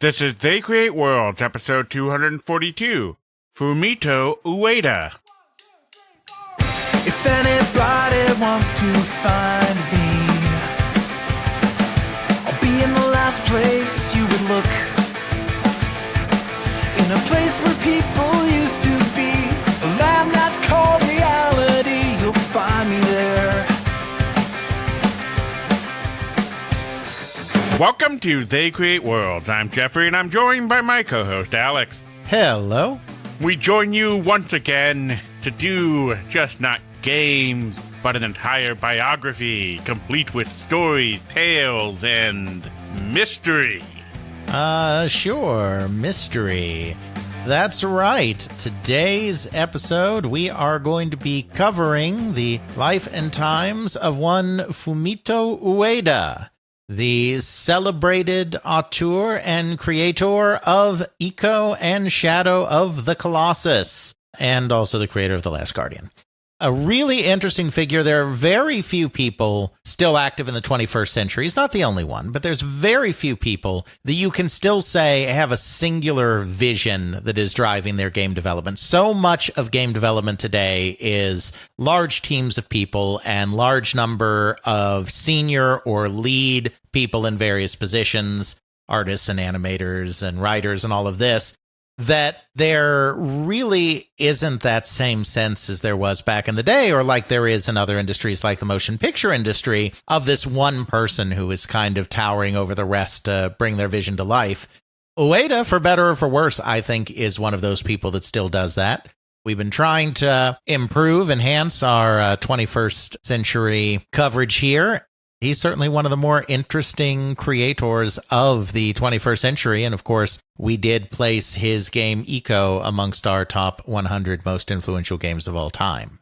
This is They Create Worlds, episode 242, Fumito Ueda. If anybody wants to find me, I'll be in the last place you would look. In a place where people used to be, a land that's called reality, you'll find me there. Welcome to They Create Worlds. I'm Jeffrey, and I'm joined by my co-host, Alex. Hello. We join you once again to do just not games, but an entire biography, complete with stories, tales, and mystery. Sure, mystery. That's right. Today's episode, we are going to be covering the life and times of one Fumito Ueda, the celebrated auteur and creator of Ico and Shadow of the Colossus, and also the creator of The Last Guardian. A really interesting figure. There are very few people still active in the 21st century. He's not the only one, but there's very few people that you can still say have a singular vision that is driving their game development. So much of game development today is large teams of people and large number of senior or lead people in various positions, artists and animators and writers and all of this, that there really isn't that same sense as there was back in the day, or like there is in other industries like the motion picture industry, of this one person who is kind of towering over the rest to bring their vision to life. Ueda, for better or for worse, I think is one of those people that still does that. We've been trying to enhance our 21st century coverage here. He's certainly one of the more interesting creators of the 21st century. And of course, we did place his game Ico amongst our top 100 most influential games of all time.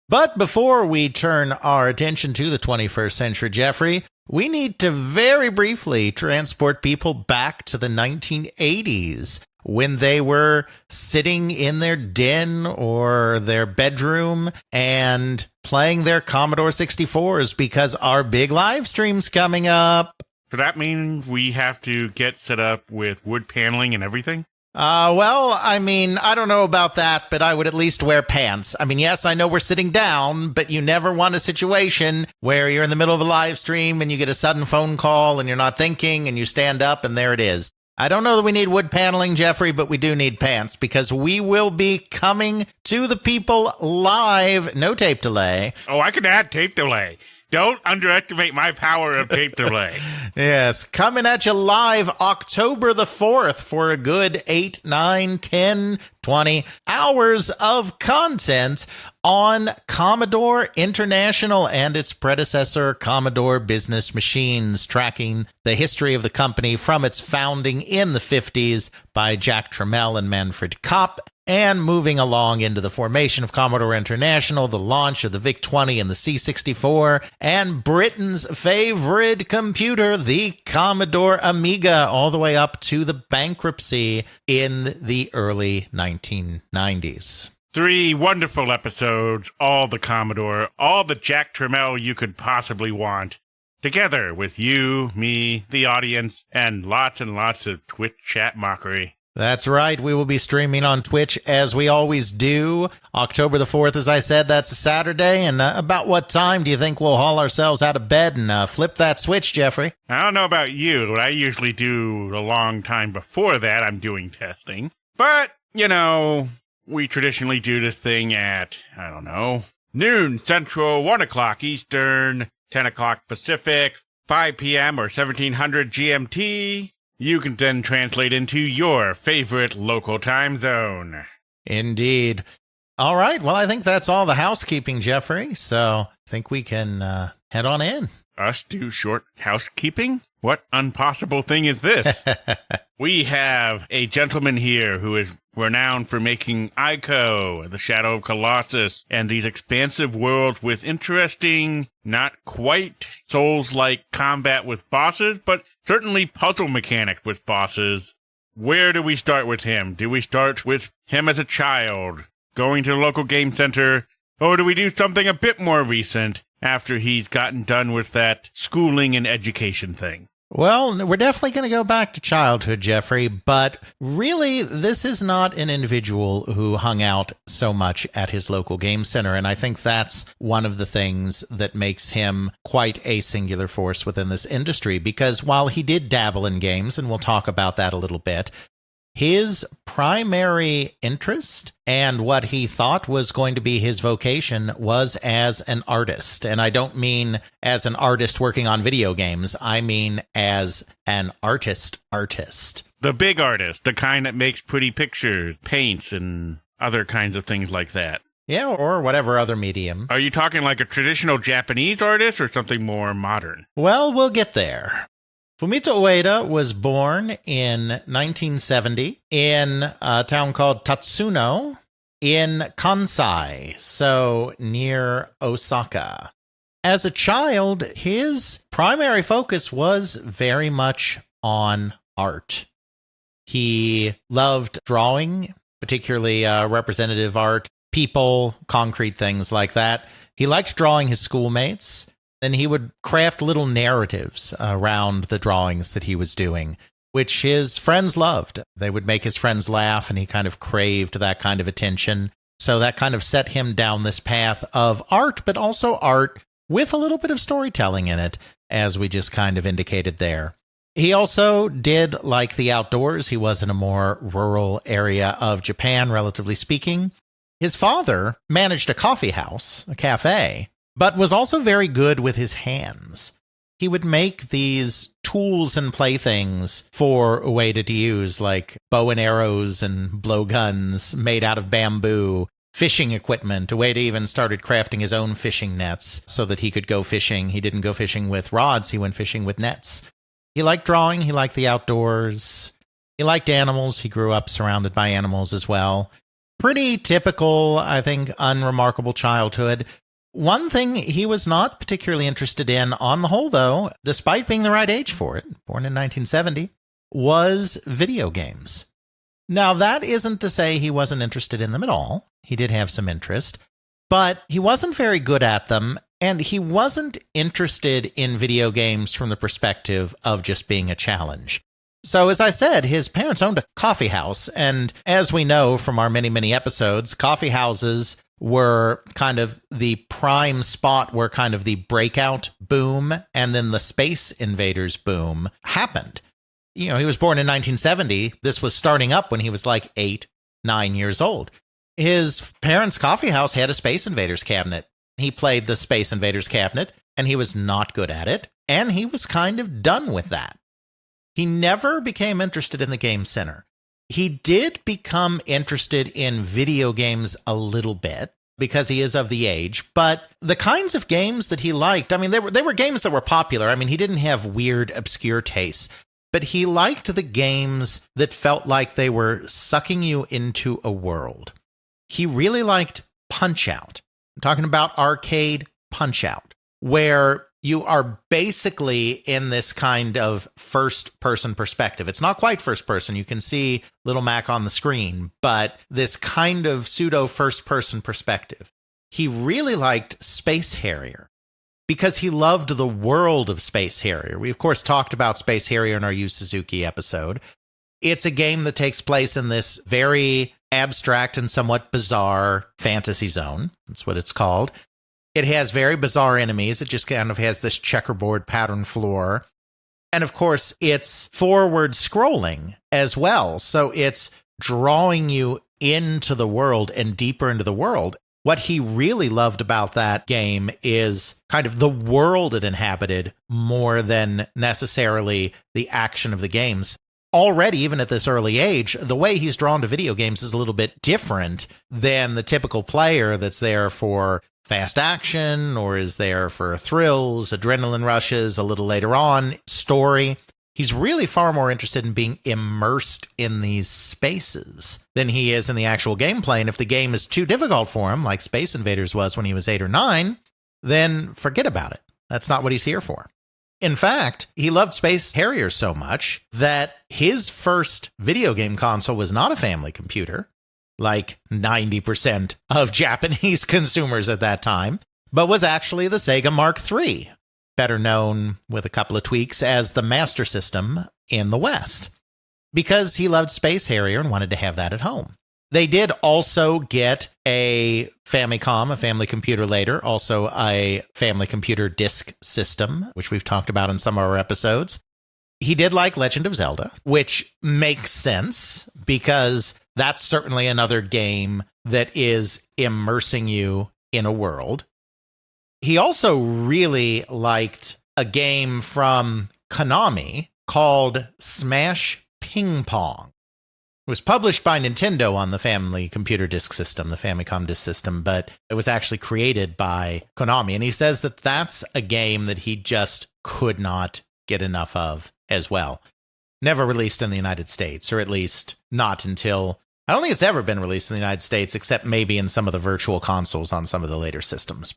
But before we turn our attention to the 21st century, Jeffrey, we need to very briefly transport people back to the 1980s, when they were sitting in their den or their bedroom and playing their Commodore 64s, because our big live stream's coming up. So that means we have to get set up with wood paneling and everything? Well, I mean, I don't know about that, but I would at least wear pants. I mean, yes, I know we're sitting down, but you never want a situation where you're in the middle of a live stream and you get a sudden phone call and you're not thinking and you stand up and there it is. I don't know that we need wood paneling, Jeffrey, but we do need pants, because we will be coming to the people live. No tape delay. Oh, I can add tape delay. Don't underestimate my power of tape delay. Yes, coming at you live October the 4th for a good 8, 9, 10, 20 hours of content on Commodore International and its predecessor, Commodore Business Machines, tracking the history of the company from its founding in the 50s by Jack Tramiel and Manfred Kopp, and moving along into the formation of Commodore International, the launch of the VIC-20 and the C64, and Britain's favorite computer, the Commodore Amiga, all the way up to the bankruptcy in the early 1990s. 3 wonderful episodes, all the Commodore, all the Jack Tramiel you could possibly want, together with you, me, the audience, and lots of Twitch chat mockery. That's right. We will be streaming on Twitch as we always do. October the 4th, as I said, that's a Saturday. And about what time do you think we'll haul ourselves out of bed and flip that switch, Jeffrey? I don't know about you, but I usually do a long time before that. I'm doing testing. But, you know, we traditionally do this thing at, I don't know, noon Central, 1 o'clock Eastern, 10 o'clock Pacific, 5 p.m. or 1700 GMT. You can then translate into your favorite local time zone. Indeed. All right. Well, I think that's all the housekeeping, Jeffrey. So I think we can head on in. Us do short housekeeping? What impossible thing is this? We have a gentleman here who is renowned for making Ico, the Shadow of Colossus, and these expansive worlds with interesting, not quite Souls-like combat with bosses, but certainly puzzle mechanics with bosses. Where do we start with him? Do we start with him as a child, going to the local game center, or do we do something a bit more recent after he's gotten done with that schooling and education thing? Well, we're definitely going to go back to childhood, Jeffrey, but really, this is not an individual who hung out so much at his local game center, and I think that's one of the things that makes him quite a singular force within this industry, because while he did dabble in games, and we'll talk about that a little bit, his primary interest and what he thought was going to be his vocation was as an artist. And I don't mean as an artist working on video games. I mean as an artist. The big artist, the kind that makes pretty pictures, paints, and other kinds of things like that. Yeah, or whatever other medium. Are you talking like a traditional Japanese artist or something more modern? Well, we'll get there. Fumito Ueda was born in 1970 in a town called Tatsuno in Kansai, so near Osaka. As a child, his primary focus was very much on art. He loved drawing, particularly representative art, people, concrete things like that. He liked drawing his schoolmates. Then he would craft little narratives around the drawings that he was doing, which his friends loved. They would make his friends laugh, and he kind of craved that kind of attention. So that kind of set him down this path of art, but also art with a little bit of storytelling in it, as we just kind of indicated there. He also did like the outdoors. He was in a more rural area of Japan, relatively speaking. His father managed a coffee house, a cafe, but was also very good with his hands. He would make these tools and playthings for Ueda to use, like bow and arrows and blowguns made out of bamboo, fishing equipment. Ueda even started crafting his own fishing nets so that he could go fishing. He didn't go fishing with rods, he went fishing with nets. He liked drawing, he liked the outdoors, he liked animals. He grew up surrounded by animals as well. Pretty typical, I think, unremarkable childhood. One thing he was not particularly interested in, on the whole, though, despite being the right age for it, born in 1970, was video games. Now, that isn't to say he wasn't interested in them at all. He did have some interest, but he wasn't very good at them, and he wasn't interested in video games from the perspective of just being a challenge. So, as I said, his parents owned a coffee house, and as we know from our many, many episodes, coffee houses were kind of the prime spot where kind of the breakout boom and then the Space Invaders boom happened. You know, he was born in 1970. This was starting up when he was like 8, 9 years old. His parents' coffee house had a Space Invaders cabinet. He played the Space Invaders cabinet, and he was not good at it, and he was kind of done with that. He never became interested in the game center. He did become interested in video games a little bit because he is of the age, but the kinds of games that he liked, I mean, they were games that were popular. I mean, he didn't have weird, obscure tastes, but he liked the games that felt like they were sucking you into a world. He really liked Punch-Out. I'm talking about arcade Punch-Out, where you are basically in this kind of first-person perspective. It's not quite first-person. You can see Little Mac on the screen, but this kind of pseudo-first-person perspective. He really liked Space Harrier because he loved the world of Space Harrier. We, of course, talked about Space Harrier in our Yu Suzuki episode. It's a game that takes place in this very abstract and somewhat bizarre fantasy zone. That's what it's called. It has very bizarre enemies. It just kind of has this checkerboard pattern floor. And of course, it's forward scrolling as well. So it's drawing you into the world and deeper into the world. What he really loved about that game is kind of the world it inhabited more than necessarily the action of the games. Already, even at this early age, the way he's drawn to video games is a little bit different than the typical player that's there for fast action or is there for thrills, adrenaline rushes, a little later on, story. He's really far more interested in being immersed in these spaces than he is in the actual gameplay. And if the game is too difficult for him, like Space Invaders was when he was 8 or 9, then forget about it. That's not what he's here for. In fact, he loved Space Harrier so much that his first video game console was not a family computer, like 90% of Japanese consumers at that time, but was actually the Sega Mark III. better known with a couple of tweaks as the Master System in the West, because he loved Space Harrier and wanted to have that at home. They did also get a Famicom, a family computer later, also a family computer disk system, which we've talked about in some of our episodes. He did like Legend of Zelda, which makes sense because that's certainly another game that is immersing you in a world. He also really liked a game from Konami called Smash Ping Pong. It was published by Nintendo on the family computer disk system, the Famicom disk system, but it was actually created by Konami. And he says that that's a game that he just could not get enough of as well. Never released in the United States, or at least not until... I don't think it's ever been released in the United States, except maybe in some of the virtual consoles on some of the later systems.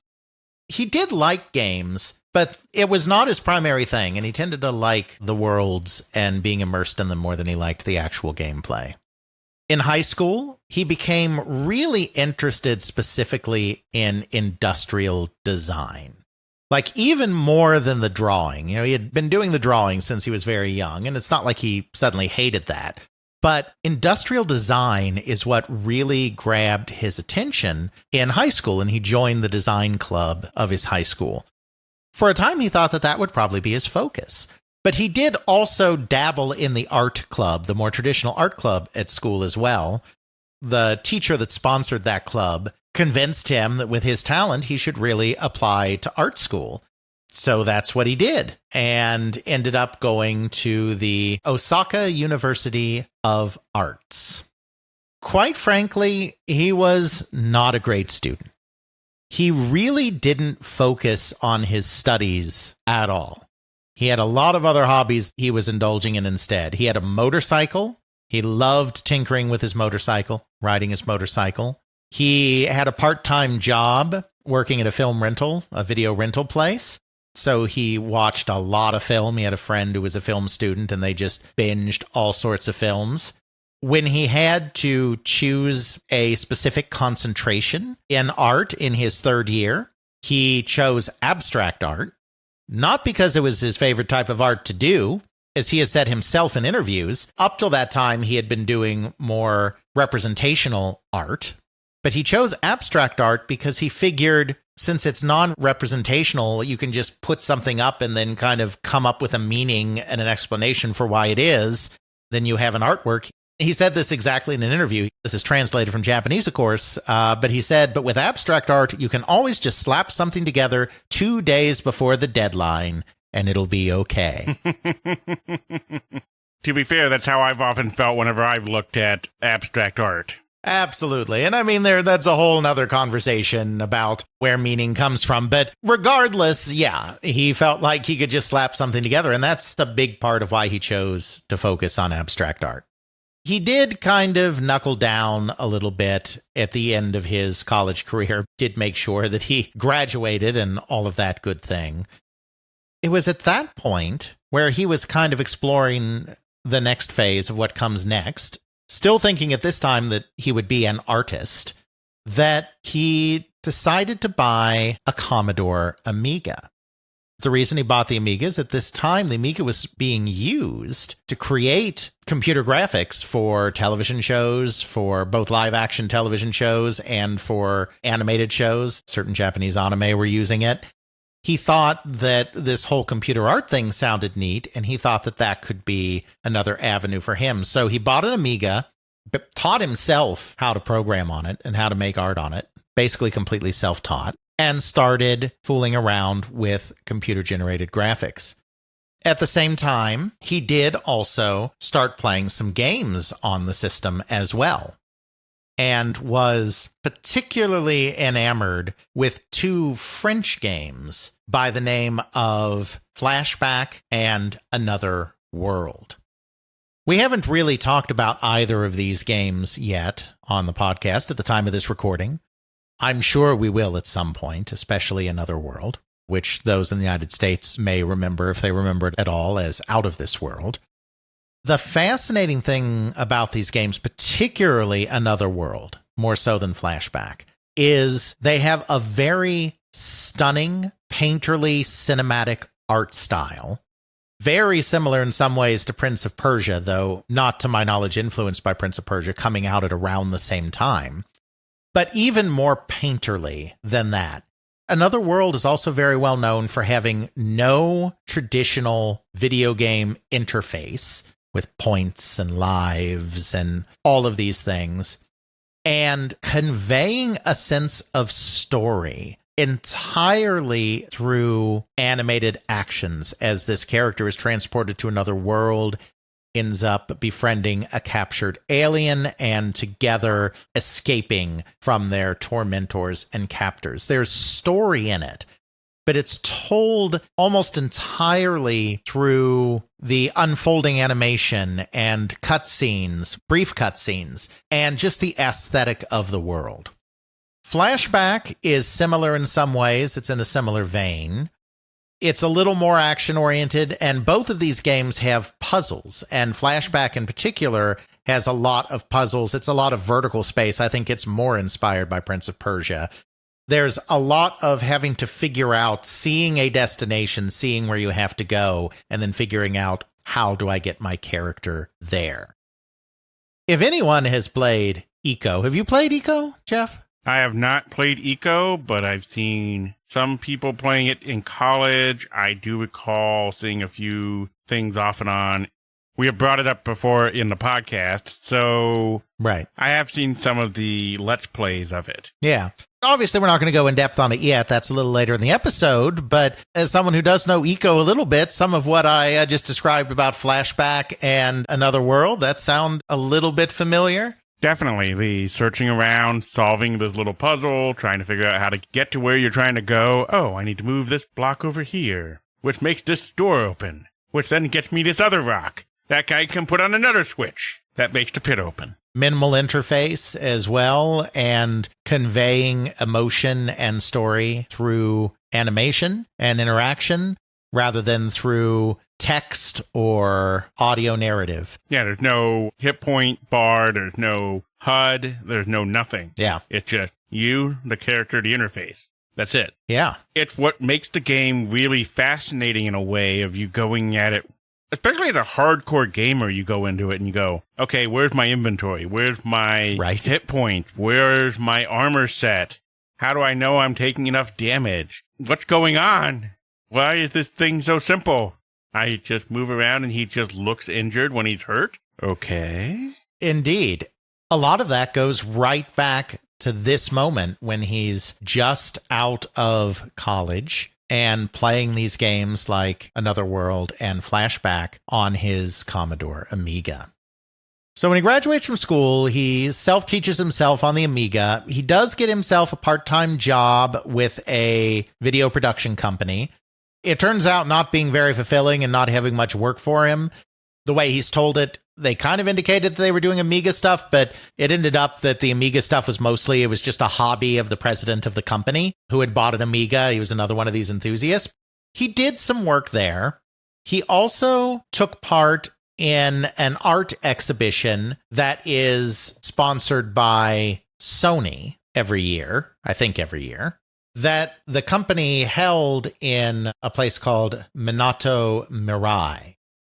He did like games, but it was not his primary thing, and he tended to like the worlds and being immersed in them more than he liked the actual gameplay. In high school, he became really interested specifically in industrial design. Like, even more than the drawing. You know, he had been doing the drawing since he was very young, and it's not like he suddenly hated that. But industrial design is what really grabbed his attention in high school, and he joined the design club of his high school. For a time, he thought that that would probably be his focus. But he did also dabble in the art club, the more traditional art club at school as well. The teacher that sponsored that club convinced him that with his talent, he should really apply to art school. So that's what he did, and ended up going to the Osaka University of Arts. Quite frankly, he was not a great student. He really didn't focus on his studies at all. He had a lot of other hobbies he was indulging in instead. He had a motorcycle. He loved tinkering with his motorcycle, riding his motorcycle. He had a part-time job working at a film rental, a video rental place. So he watched a lot of film. He had a friend who was a film student, and they just binged all sorts of films. When he had to choose a specific concentration in art in his third year, he chose abstract art, not because it was his favorite type of art to do. As he has said himself in interviews, up till that time he had been doing more representational art. But he chose abstract art because he figured, since it's non-representational, you can just put something up and then kind of come up with a meaning and an explanation for why it is. Then you have an artwork. He said this exactly in an interview. This is translated from Japanese, of course. But he said, but with abstract art, you can always just slap something together 2 days before the deadline, and it'll be okay. To be fair, that's how I've often felt whenever I've looked at abstract art. Absolutely. And I mean, that's a whole nother conversation about where meaning comes from. But regardless, yeah, he felt like he could just slap something together. And that's a big part of why he chose to focus on abstract art. He did kind of knuckle down a little bit at the end of his college career, did make sure that he graduated and all of that good thing. It was at that point where he was kind of exploring the next phase of what comes next, still thinking at this time that he would be an artist, that he decided to buy a Commodore Amiga. The reason he bought the Amiga is at this time, the Amiga was being used to create computer graphics for television shows, for both live-action television shows and for animated shows. Certain Japanese anime were using it. He thought that this whole computer art thing sounded neat, and he thought that that could be another avenue for him. So he bought an Amiga, but taught himself how to program on it and how to make art on it, basically completely self-taught, and started fooling around with computer-generated graphics. At the same time, he did also start playing some games on the system as well, and was particularly enamored with 2 French games by the name of Flashback and Another World. We haven't really talked about either of these games yet on the podcast at the time of this recording. I'm sure we will at some point, especially Another World, which those in the United States may remember, if they remember it at all, as Out of This World. The fascinating thing about these games, particularly Another World, more so than Flashback, is they have a very stunning painterly cinematic art style. Very similar in some ways to Prince of Persia, though not to my knowledge influenced by Prince of Persia, coming out at around the same time. But even more painterly than that. Another World is also very well known for having no traditional video game interface with points and lives and all of these things, and conveying a sense of story entirely through animated actions as this character is transported to another world, ends up befriending a captured alien, and together escaping from their tormentors and captors. There's story in it, but it's told almost entirely through the unfolding animation and cutscenes, brief cutscenes, and just the aesthetic of the world. Flashback is similar in some ways. It's in a similar vein. It's a little more action-oriented, and both of these games have puzzles, and Flashback in particular has a lot of puzzles. It's a lot of vertical space. I think it's more inspired by Prince of Persia. There's a lot of having to figure out, seeing a destination, seeing where you have to go, and then figuring out, how do I get my character there? If anyone has played Eco, have you played Eco, Jeff? I have not played Eco, but I've seen some people playing it in college. I do recall seeing a few things off and on. We have brought it up before in the podcast, so right. I have seen some of the Let's Plays of it. Yeah. Obviously, we're not going to go in depth on it yet. That's a little later in the episode. But as someone who does know Eco a little bit, some of what I just described about Flashback and Another World, that sound a little bit familiar? Definitely. The searching around, solving this little puzzle, trying to figure out how to get to where you're trying to go. Oh, I need to move this block over here, which makes this door open, which then gets me this other rock. That guy can put on another switch. That makes the pit open. Minimal interface as well, and conveying emotion and story through animation and interaction rather than through text or audio narrative. Yeah, there's no hit point bar, there's no HUD, there's no nothing. Yeah. It's just you, the character, the interface. That's it. Yeah. It's what makes the game really fascinating in a way of you going at it. Especially as a hardcore gamer, you go into it and you go, okay, where's my inventory? Where's my hit point? Where's my armor set? How do I know I'm taking enough damage? What's going on? Why is this thing so simple? I just move around and he just looks injured when he's hurt? Okay. Indeed. A lot of that goes right back to this moment when he's just out of college and playing these games like Another World and Flashback on his Commodore Amiga. So when he graduates from school, he self-teaches himself on the Amiga. He does get himself a part-time job with a video production company. It turns out not being very fulfilling and not having much work for him. The way he's told it, they kind of indicated that they were doing Amiga stuff, but it ended up that the Amiga stuff was mostly, it was just a hobby of the president of the company who had bought an Amiga. He was another one of these enthusiasts. He did some work there. He also took part in an art exhibition that is sponsored by Sony every year, I think every year, that the company held in a place called Minato Mirai.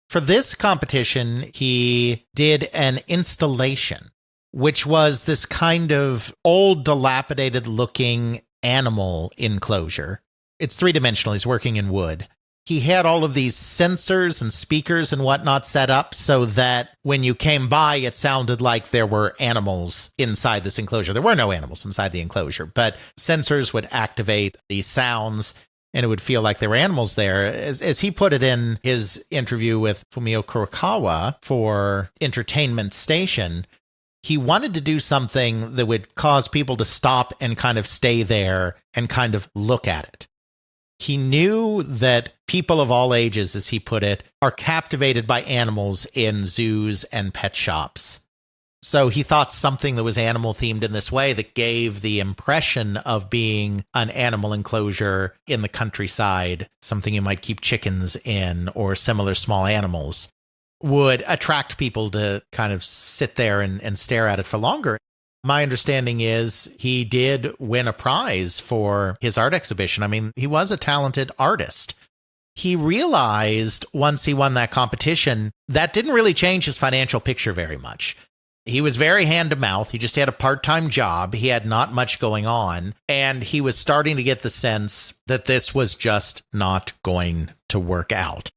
For this competition, he did an installation, which was this kind of old, dilapidated-looking animal enclosure. It's three-dimensional. He's working in wood. He had all of these sensors and speakers and whatnot set up so that when you came by, it sounded like there were animals inside this enclosure. There were no animals inside the enclosure, but sensors would activate these sounds, and it would feel like there were animals there. As he put it in his interview with Fumio Kurokawa for Entertainment Station, he wanted to do something that would cause people to stop and kind of stay there and kind of look at it. He knew that people of all ages, as he put it, are captivated by animals in zoos and pet shops. So he thought something that was animal-themed in this way that gave the impression of being an animal enclosure in the countryside, something you might keep chickens in or similar small animals, would attract people to kind of sit there and stare at it for longer. My understanding is he did win a prize for his art exhibition. I mean, he was a talented artist. He realized once he won that competition, that didn't really change his financial picture very much. He was very hand-to-mouth. He just had a part-time job. He had not much going on. And he was starting to get the sense that this was just not going to work out.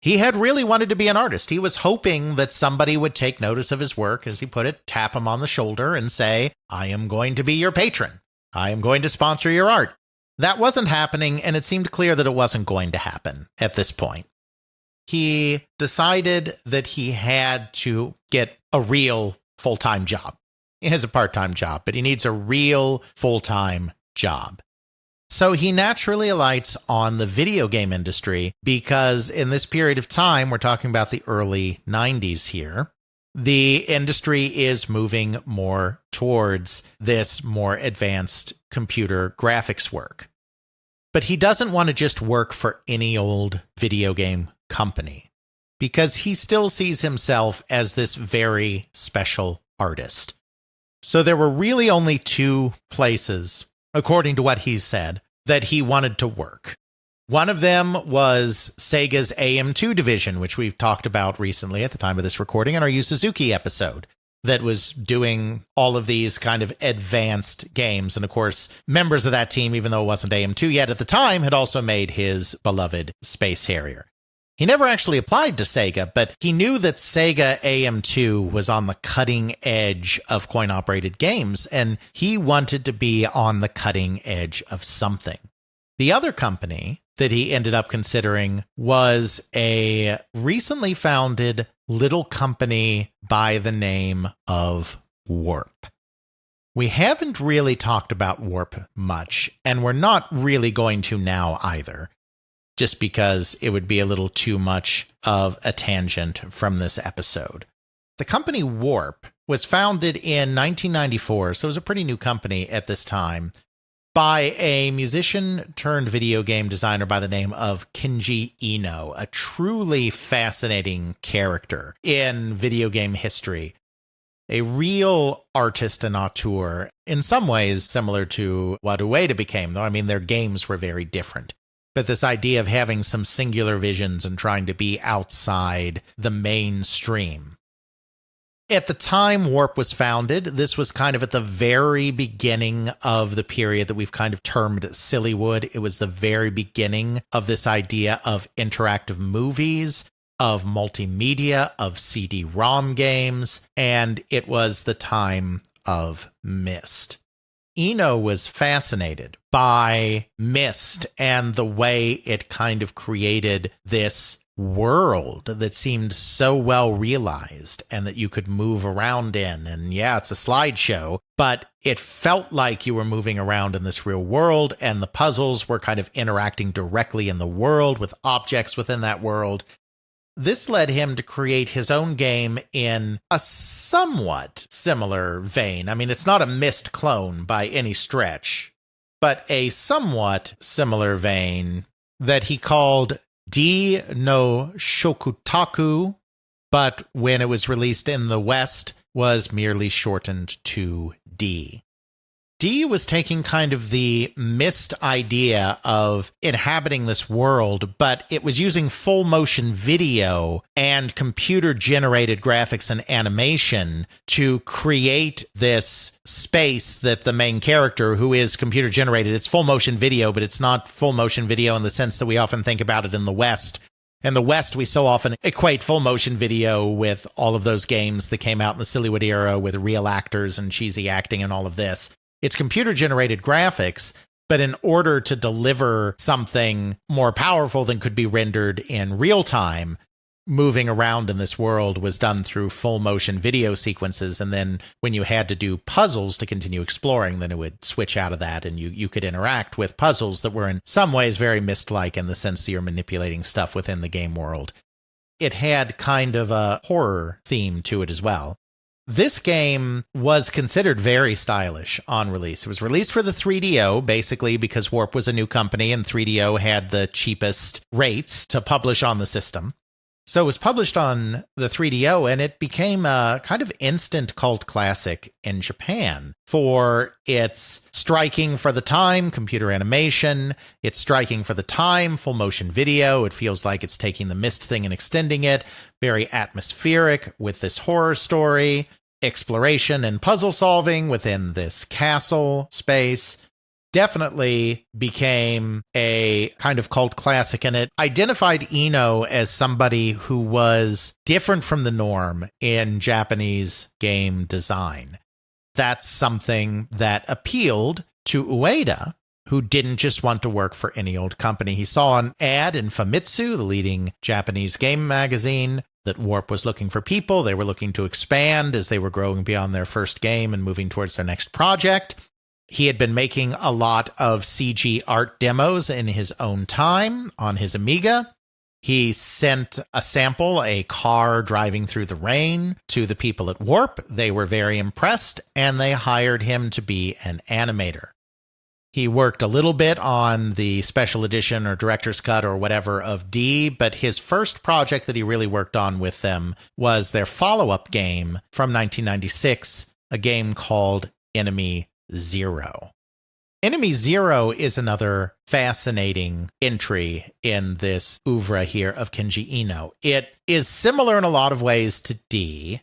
He had really wanted to be an artist. He was hoping that somebody would take notice of his work, as he put it, tap him on the shoulder and say, I am going to be your patron. I am going to sponsor your art. That wasn't happening, and it seemed clear that it wasn't going to happen at this point. He decided that he had to get a real full-time job. He has a part-time job, but he needs a real full-time job. So he naturally alights on the video game industry because in this period of time, we're talking about the early 90s here, the industry is moving more towards this more advanced computer graphics work. But he doesn't want to just work for any old video game company because he still sees himself as this very special artist. So there were really only two places, according to what he said, that he wanted to work. One of them was Sega's AM2 division, which we've talked about recently at the time of this recording in our Yu Suzuki episode, that was doing all of these kind of advanced games. And of course, members of that team, even though it wasn't AM2 yet at the time, had also made his beloved Space Harrier. He never actually applied to Sega, but he knew that Sega AM2 was on the cutting edge of coin-operated games, and he wanted to be on the cutting edge of something. The other company that he ended up considering was a recently founded little company by the name of Warp. We haven't really talked about Warp much, and we're not really going to now either, just because it would be a little too much of a tangent from this episode. The company Warp was founded in 1994, so it was a pretty new company at this time, by a musician turned video game designer by the name of Kenji Ino, a truly fascinating character in video game history. A real artist and auteur, in some ways similar to what Ueda became, though I mean their games were very different. But this idea of having some singular visions and trying to be outside the mainstream. At the time Warp was founded, this was kind of at the very beginning of the period that we've kind of termed Sillywood. It was the very beginning of this idea of interactive movies, of multimedia, of CD-ROM games, and it was the time of Myst. Eno was fascinated by Myst and the way it kind of created this world that seemed so well realized and that you could move around in. And yeah, it's a slideshow, but it felt like you were moving around in this real world, and the puzzles were kind of interacting directly in the world with objects within that world. This led him to create his own game in a somewhat similar vein. I mean, it's not a Myst clone by any stretch, but a somewhat similar vein that he called D no Shokutaku, but when it was released in the West, was merely shortened to D. D was taking kind of the Myst idea of inhabiting this world, but it was using full motion video and computer-generated graphics and animation to create this space that the main character, who is computer-generated, it's full motion video, but it's not full motion video in the sense that we often think about it in the West. In the West, we so often equate full motion video with all of those games that came out in the Sillywood era with real actors and cheesy acting and all of this. It's computer-generated graphics, but in order to deliver something more powerful than could be rendered in real time, moving around in this world was done through full-motion video sequences, and then when you had to do puzzles to continue exploring, then it would switch out of that, and you could interact with puzzles that were in some ways very Myst-like in the sense that you're manipulating stuff within the game world. It had kind of a horror theme to it as well. This game was considered very stylish on release. It was released for the 3DO, basically because Warp was a new company and 3DO had the cheapest rates to publish on the system. So it was published on the 3DO, and it became a kind of instant cult classic in Japan for its striking for the time computer animation, its striking for the time full motion video. It feels like it's taking the Myst thing and extending it. Very atmospheric with this horror story, exploration and puzzle solving within this castle space. Definitely became a kind of cult classic, and it identified Eno as somebody who was different from the norm in Japanese game design. That's something that appealed to Ueda, who didn't just want to work for any old company. He saw an ad in Famitsu, the leading Japanese game magazine, that Warp was looking for people. They were looking to expand as they were growing beyond their first game and moving towards their next project. He had been making a lot of CG art demos in his own time on his Amiga. He sent a sample, a car driving through the rain, to the people at Warp. They were very impressed, and they hired him to be an animator. He worked a little bit on the special edition or director's cut or whatever of D, but his first project that he really worked on with them was their follow-up game from 1996, a game called Enemy Zero. Enemy Zero is another fascinating entry in this oeuvre here of Kenji Eno. It is similar in a lot of ways to D,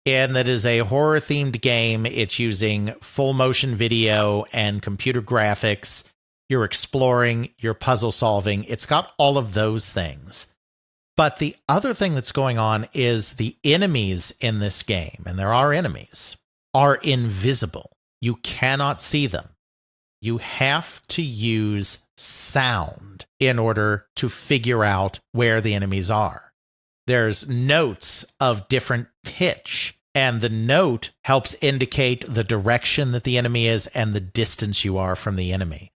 in that it is a horror-themed game. It's using full motion video and computer graphics. You're exploring, you're puzzle solving. It's got all of those things. But the other thing that's going on is the enemies in this game, and there are enemies, are invisible. You cannot see them. You have to use sound in order to figure out where the enemies are. There's notes of different pitch, and the note helps indicate the direction that the enemy is and the distance you are from the enemy.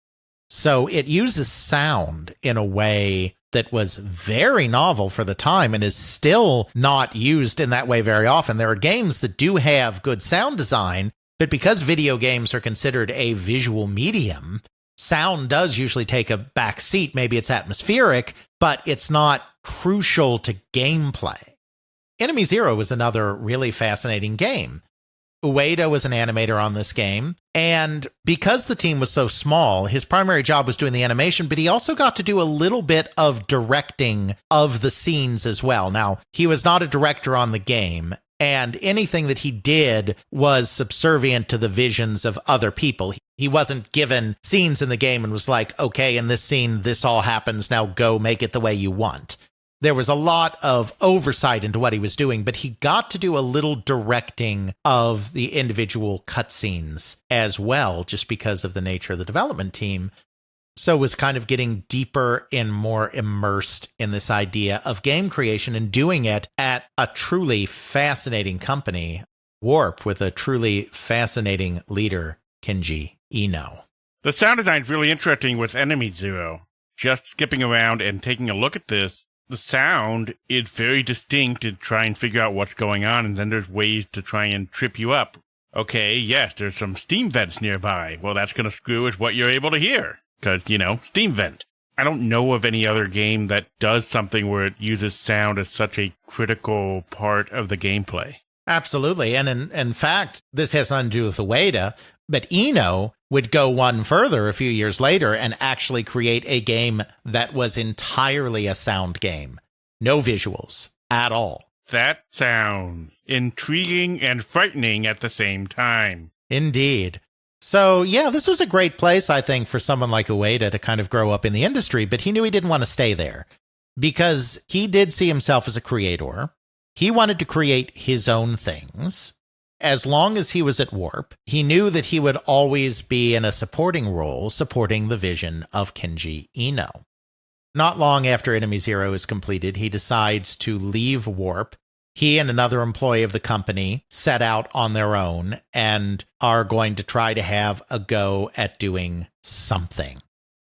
So it uses sound in a way that was very novel for the time and is still not used in that way very often. There are games that do have good sound design, but because video games are considered a visual medium, sound does usually take a back seat. Maybe it's atmospheric, but it's not crucial to gameplay. Enemy Zero was another really fascinating game. Ueda was an animator on this game, and because the team was so small, his primary job was doing the animation, but he also got to do a little bit of directing of the scenes as well. Now, he was not a director on the game, and anything that he did was subservient to the visions of other people. He wasn't given scenes in the game and was like, okay, in this scene, this all happens, now go make it the way you want. There was a lot of oversight into what he was doing, but he got to do a little directing of the individual cutscenes as well, just because of the nature of the development team. So was kind of getting deeper and more immersed in this idea of game creation and doing it at a truly fascinating company, Warp, with a truly fascinating leader, Kenji Eno. The sound design is really interesting with Enemy Zero. Just skipping around and taking a look at this, the sound is very distinct to try and figure out what's going on, and then there's ways to try and trip you up. Okay, yes, there's some steam vents nearby. Well, that's going to screw with what you're able to hear. Because, steam vent. I don't know of any other game that does something where it uses sound as such a critical part of the gameplay. Absolutely. And in fact, this has nothing to do with Ueda, but Eno would go one further a few years later and actually create a game that was entirely a sound game. No visuals at all. That sounds intriguing and frightening at the same time. Indeed. So, yeah, this was a great place, I think, for someone like Ueda to kind of grow up in the industry, but he knew he didn't want to stay there because he did see himself as a creator. He wanted to create his own things. As long as he was at Warp, he knew that he would always be in a supporting role, supporting the vision of Kenji Eno. Not long after Enemy Zero is completed, he decides to leave Warp. He and another employee of the company set out on their own and are going to try to have a go at doing something.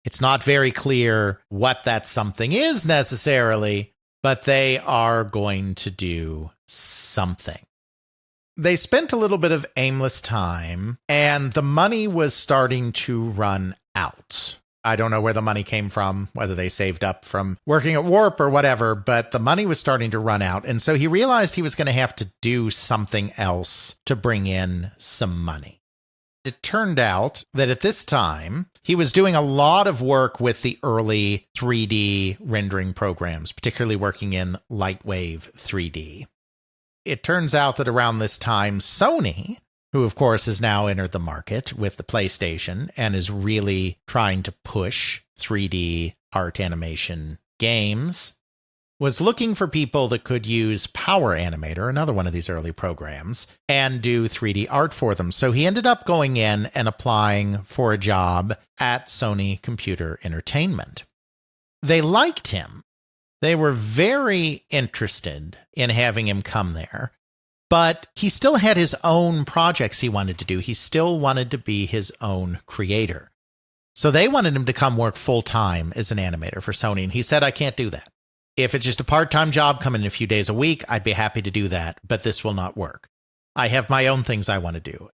It's not very clear what that something is necessarily, but they are going to do something. They spent a little bit of aimless time, and the money was starting to run out. I don't know where the money came from, whether they saved up from working at Warp or whatever, but the money was starting to run out. And so he realized he was going to have to do something else to bring in some money. It turned out that at this time, he was doing a lot of work with the early 3D rendering programs, particularly working in Lightwave 3D. It turns out that around this time, Sony, who of course has now entered the market with the PlayStation and is really trying to push 3D art animation games, was looking for people that could use Power Animator, another one of these early programs, and do 3D art for them. So he ended up going in and applying for a job at Sony Computer Entertainment. They liked him. They were very interested in having him come there. But he still had his own projects he wanted to do. He still wanted to be his own creator. So they wanted him to come work full-time as an animator for Sony, and he said, I can't do that. If it's just a part-time job coming in a few days a week, I'd be happy to do that, but this will not work. I have my own things I want to do.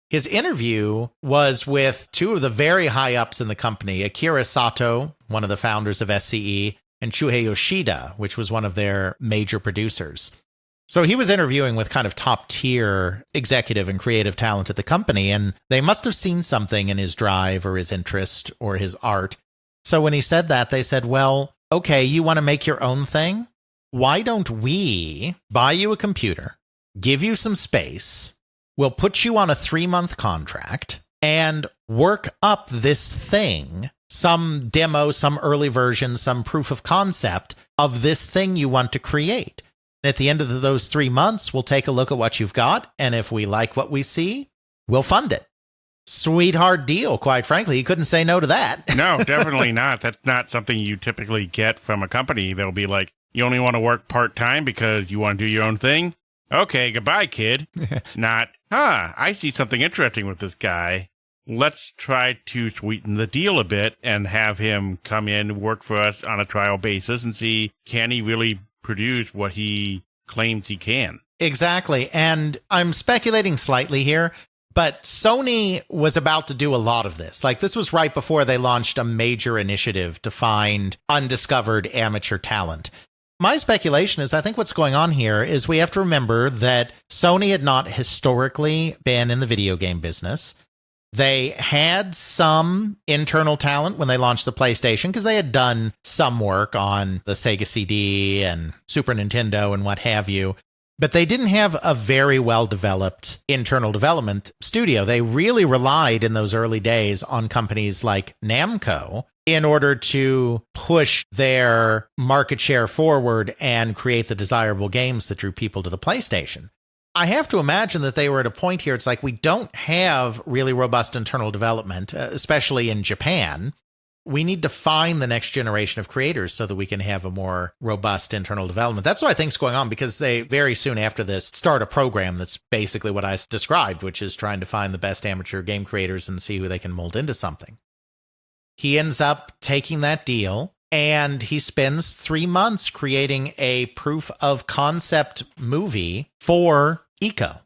His interview was with two of the very high-ups in the company, Akira Sato, one of the founders of SCE, and Shuhei Yoshida, which was one of their major producers. So he was interviewing with kind of top-tier executive and creative talent at the company, and they must have seen something in his drive or his interest or his art. So when he said that, they said, well, okay, you want to make your own thing? Why don't we buy you a computer, give you some space, we'll put you on a 3-month contract, and work up this thing, some demo, some early version, some proof of concept of this thing you want to create. At the end of those 3 months, we'll take a look at what you've got, and if we like what we see, we'll fund it. Sweetheart deal, quite frankly. You couldn't say no to that. No, definitely not. That's not something you typically get from a company. They'll be like, you only want to work part-time because you want to do your own thing? Okay, goodbye, kid. Not, I see something interesting with this guy. Let's try to sweeten the deal a bit and have him come in, work for us on a trial basis and see, can he really produce what he claims he can. Exactly. And I'm speculating slightly here, but Sony was about to do a lot of this. Like, this was right before they launched a major initiative to find undiscovered amateur talent. My speculation is I think what's going on here is we have to remember that Sony had not historically been in the video game business. They had some internal talent when they launched the PlayStation because they had done some work on the Sega CD and Super Nintendo and what have you. But they didn't have a very well-developed internal development studio. They really relied in those early days on companies like Namco in order to push their market share forward and create the desirable games that drew people to the PlayStation. I have to imagine that they were at a point here, it's like we don't have really robust internal development, especially in Japan. We need to find the next generation of creators so that we can have a more robust internal development. That's what I think is going on, because they very soon after this start a program that's basically what I described, which is trying to find the best amateur game creators and see who they can mold into something. He ends up taking that deal, and he spends 3 months creating a proof of concept movie for Eco.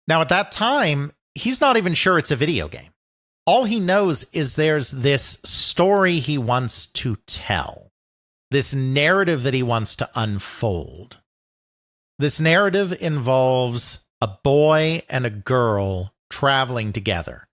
Now, at that time, he's not even sure it's a video game. All he knows is there's this story he wants to tell, this narrative that he wants to unfold. This narrative involves a boy and a girl traveling together.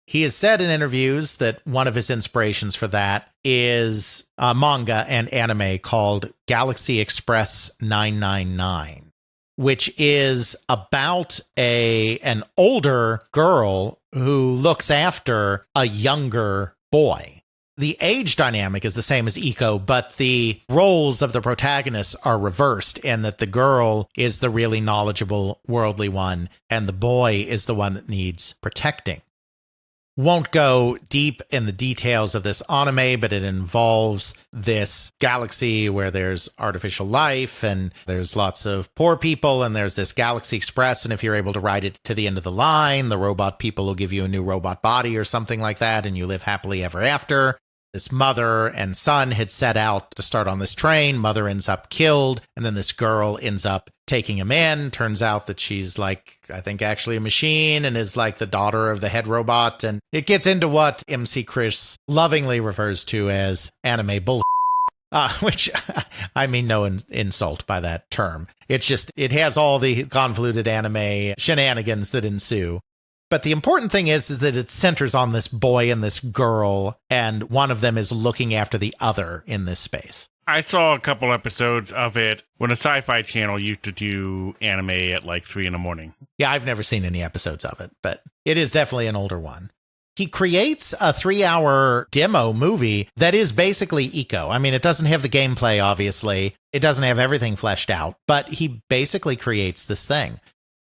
He has said in interviews that one of his inspirations for that is a manga and anime called Galaxy Express 999, which is about an older girl who looks after a younger boy. The age dynamic is the same as Eco, but the roles of the protagonists are reversed, in that the girl is the really knowledgeable, worldly one, and the boy is the one that needs protecting. Won't go deep in the details of this anime, but it involves this galaxy where there's artificial life and there's lots of poor people, and there's this Galaxy Express, and if you're able to ride it to the end of the line, the robot people will give you a new robot body or something like that, and you live happily ever after. This mother and son had set out to start on this train. Mother ends up killed, and then this girl ends up taking him in. Turns out that she's like, I think actually a machine and is like the daughter of the head robot. And it gets into what MC Chris lovingly refers to as anime bull. Which, I mean no insult by that term. It's just, it has all the convoluted anime shenanigans that ensue. But the important thing is that it centers on this boy and this girl, and one of them is looking after the other in this space. I saw a couple episodes of it when a sci-fi channel used to do anime at like 3 a.m. Yeah, I've never seen any episodes of it, but it is definitely an older one. He creates a 3-hour demo movie that is basically eco. I mean, it doesn't have the gameplay, obviously. It doesn't have everything fleshed out, but he basically creates this thing.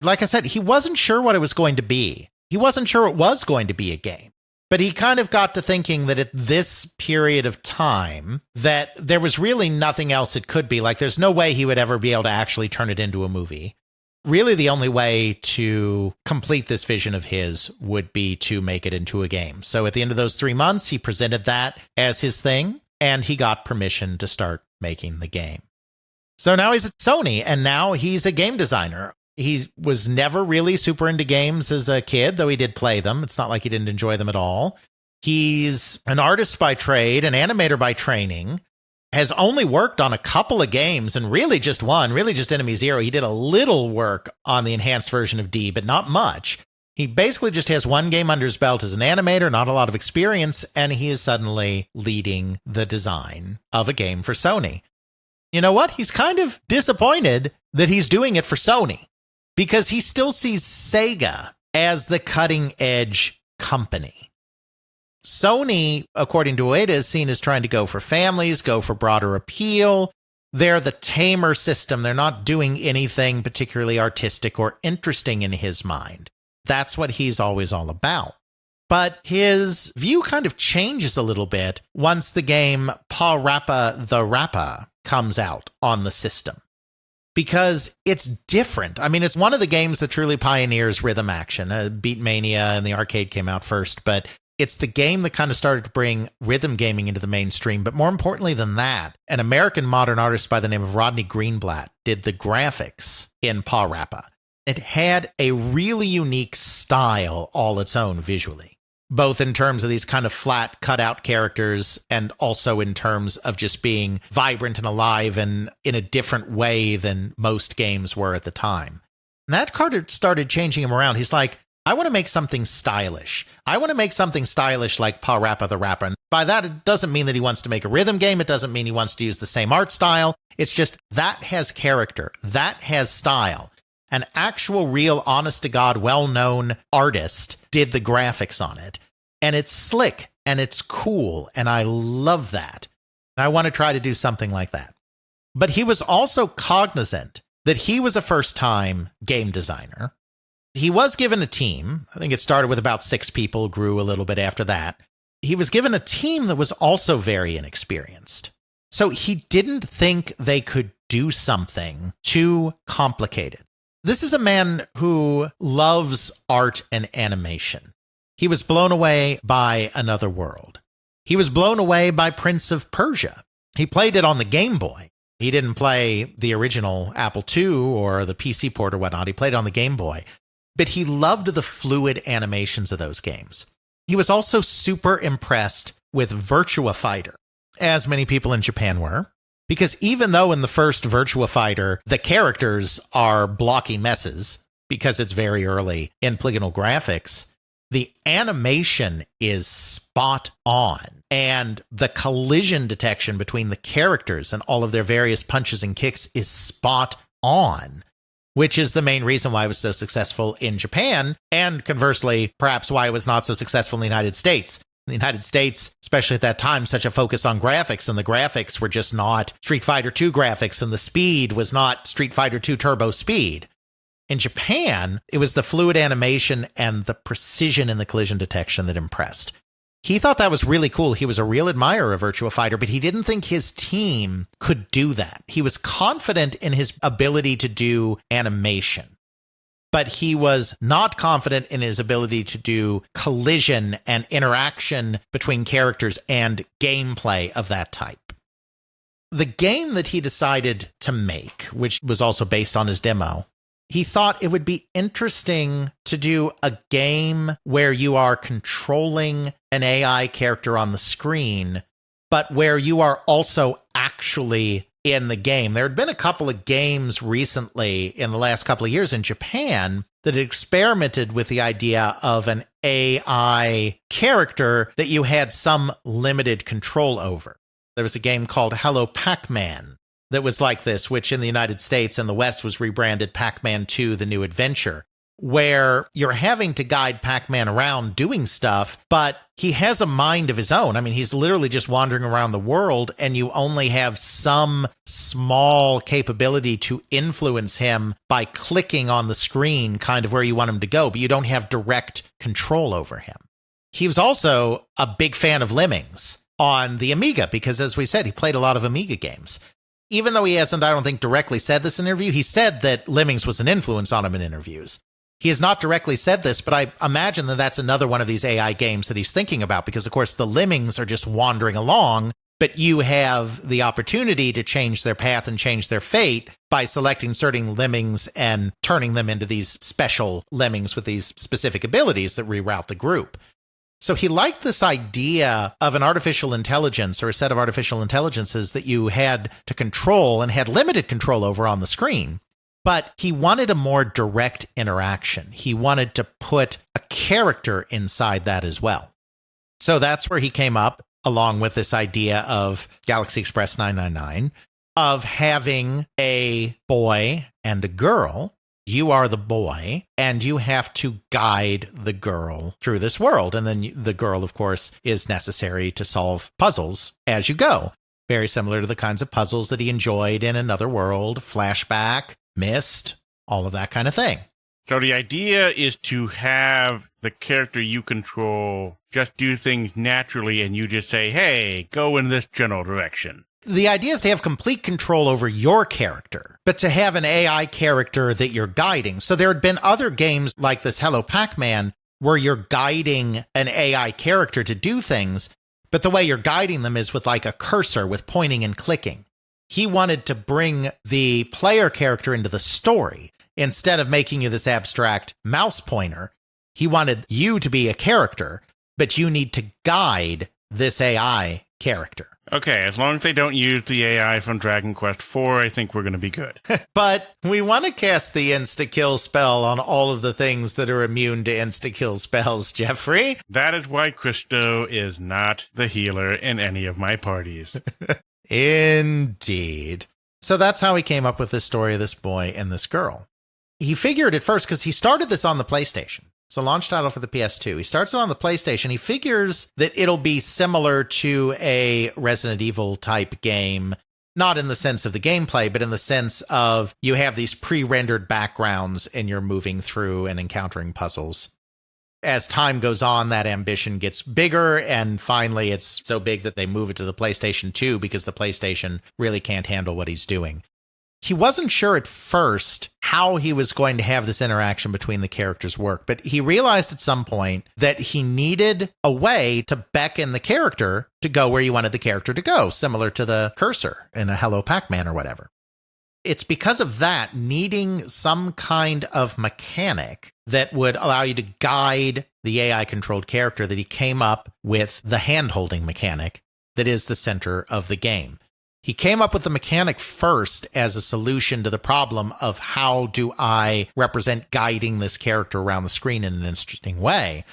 Like I said, he wasn't sure what it was going to be. He wasn't sure it was going to be a game. But he kind of got to thinking that at this period of time, that there was really nothing else it could be. Like, there's no way he would ever be able to actually turn it into a movie. Really, the only way to complete this vision of his would be to make it into a game. So at the end of those 3 months, he presented that as his thing, and he got permission to start making the game. So now he's at Sony, and now he's a game designer. He was never really super into games as a kid, though he did play them. It's not like he didn't enjoy them at all. He's an artist by trade, an animator by training, has only worked on a couple of games, and really just one, really just Enemy Zero. He did a little work on the enhanced version of D, but not much. He basically just has one game under his belt as an animator, not a lot of experience, and he is suddenly leading the design of a game for Sony. You know what? He's kind of disappointed that he's doing it for Sony, because he still sees Sega as the cutting-edge company. Sony, according to Ueda, is seen as trying to go for families, go for broader appeal. They're the tamer system. They're not doing anything particularly artistic or interesting in his mind. That's what he's always all about. But his view kind of changes a little bit once the game Pa Rappa the Rappa comes out on the system. Because it's different. I mean, it's one of the games that truly pioneers rhythm action. Beatmania and the arcade came out first, but it's the game that kind of started to bring rhythm gaming into the mainstream. But more importantly than that, an American modern artist by the name of Rodney Greenblatt did the graphics in Pa Rappa. It had a really unique style all its own visually, both in terms of these kind of flat cutout characters and also in terms of just being vibrant and alive and in a different way than most games were at the time. And that card started changing him around. He's like, I want to make something stylish. I want to make something stylish like Pa Rappa the Rapper. And by that, it doesn't mean that he wants to make a rhythm game. It doesn't mean he wants to use the same art style. It's just that has character. That has style. An actual, real, honest-to-God, well-known artist did the graphics on it. And it's slick, and it's cool, and I love that. And I want to try to do something like that. But he was also cognizant that he was a first-time game designer. He was given a team. I think it started with about 6 people, grew a little bit after that. He was given a team that was also very inexperienced. So he didn't think they could do something too complicated. This is a man who loves art and animation. He was blown away by Another World. He was blown away by Prince of Persia. He played it on the Game Boy. He didn't play the original Apple II or the PC port or whatnot. He played it on the Game Boy. But he loved the fluid animations of those games. He was also super impressed with Virtua Fighter, as many people in Japan were. Because even though in the first Virtua Fighter, the characters are blocky messes, because it's very early in polygonal graphics, the animation is spot on. And the collision detection between the characters and all of their various punches and kicks is spot on, which is the main reason why it was so successful in Japan, and conversely, perhaps why it was not so successful in the United States. In the United States, especially at that time, such a focus on graphics, and the graphics were just not Street Fighter II graphics, and the speed was not Street Fighter II Turbo Speed. In Japan, it was the fluid animation and the precision in the collision detection that impressed. He thought that was really cool. He was a real admirer of Virtua Fighter, but he didn't think his team could do that. He was confident in his ability to do animation. but he was not confident in his ability to do collision and interaction between characters and gameplay of that type. The game that he decided to make, which was also based on his demo, he thought it would be interesting to do a game where you are controlling an AI character on the screen, but where you are also actually in the game. There had been a couple of games recently in the last couple of years in Japan that had experimented with the idea of an AI character that you had some limited control over. There was a game called Hello Pac-Man that was like this, which in the United States and the West was rebranded Pac-Man 2: The New Adventure, where you're having to guide Pac-Man around doing stuff, but he has a mind of his own. I mean, he's literally just wandering around the world, and you only have some small capability to influence him by clicking on the screen kind of where you want him to go, but you don't have direct control over him. He was also a big fan of Lemmings on the Amiga, because as we said, he played a lot of Amiga games. Even though he hasn't, I don't think, directly said this in an interview, he said that Lemmings was an influence on him in interviews. He has not directly said this, but I imagine that that's another one of these AI games that he's thinking about, because, of course, the Lemmings are just wandering along, but you have the opportunity to change their path and change their fate by selecting certain Lemmings and turning them into these special Lemmings with these specific abilities that reroute the group. So he liked this idea of an artificial intelligence, or a set of artificial intelligences that you had to control and had limited control over on the screen. But he wanted a more direct interaction. He wanted to put a character inside that as well. So that's where he came up, along with this idea of Galaxy Express 999, of having a boy and a girl. You are the boy, and you have to guide the girl through this world. And then the girl, of course, is necessary to solve puzzles as you go. Very similar to the kinds of puzzles that he enjoyed in Another World, Flashback, Myst, all of that kind of thing. So the idea is to have the character you control just do things naturally, and you just say, hey, go in this general direction. The idea is to have complete control over your character, but to have an AI character that you're guiding. So there had been other games like this Hello Pac-Man where you're guiding an AI character to do things, but the way you're guiding them is with like a cursor with pointing and clicking. He wanted to bring the player character into the story. Instead of making you this abstract mouse pointer, he wanted you to be a character, but you need to guide this AI character. Okay, as long as they don't use the AI from Dragon Quest IV, I think we're going to be good. But we want to cast the insta-kill spell on all of the things that are immune to insta-kill spells, Jeffrey. That is why Christo is not the healer in any of my parties. Indeed. So that's how he came up with this story of this boy and this girl. He figured at first, because he started this on the PlayStation. It's a launch title for the PS2. He starts it on the PlayStation. He figures that it'll be similar to a Resident Evil type game, not in the sense of the gameplay, but in the sense of you have these pre-rendered backgrounds and you're moving through and encountering puzzles. As time goes on, that ambition gets bigger, and finally it's so big that they move it to the PlayStation 2 because the PlayStation really can't handle what he's doing. He wasn't sure at first how he was going to have this interaction between the characters work, but he realized at some point that he needed a way to beckon the character to go where you wanted the character to go, similar to the cursor in a Hello Pac-Man or whatever. It's because of that, needing some kind of mechanic that would allow you to guide the AI-controlled character, that he came up with the hand-holding mechanic that is the center of the game. He came up with the mechanic first as a solution to the problem of how do I represent guiding this character around the screen in an interesting way.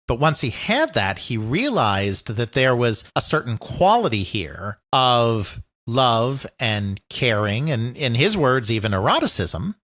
But once he had that, he realized that there was a certain quality here of love and caring, and in his words, even eroticism,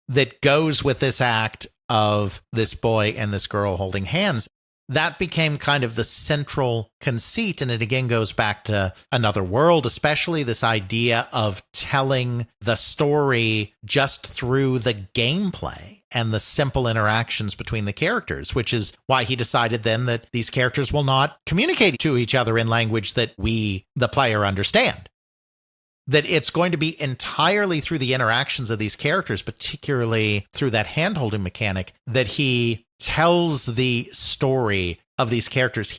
that goes with this act of this boy and this girl holding hands. That became kind of the central conceit, and it again goes back to Another World, especially this idea of telling the story just through the gameplay and the simple interactions between the characters, which is why he decided then that these characters will not communicate to each other in language that we, the player, understand. that it's going to be entirely through the interactions of these characters, particularly through that hand-holding mechanic, that he tells the story of these characters.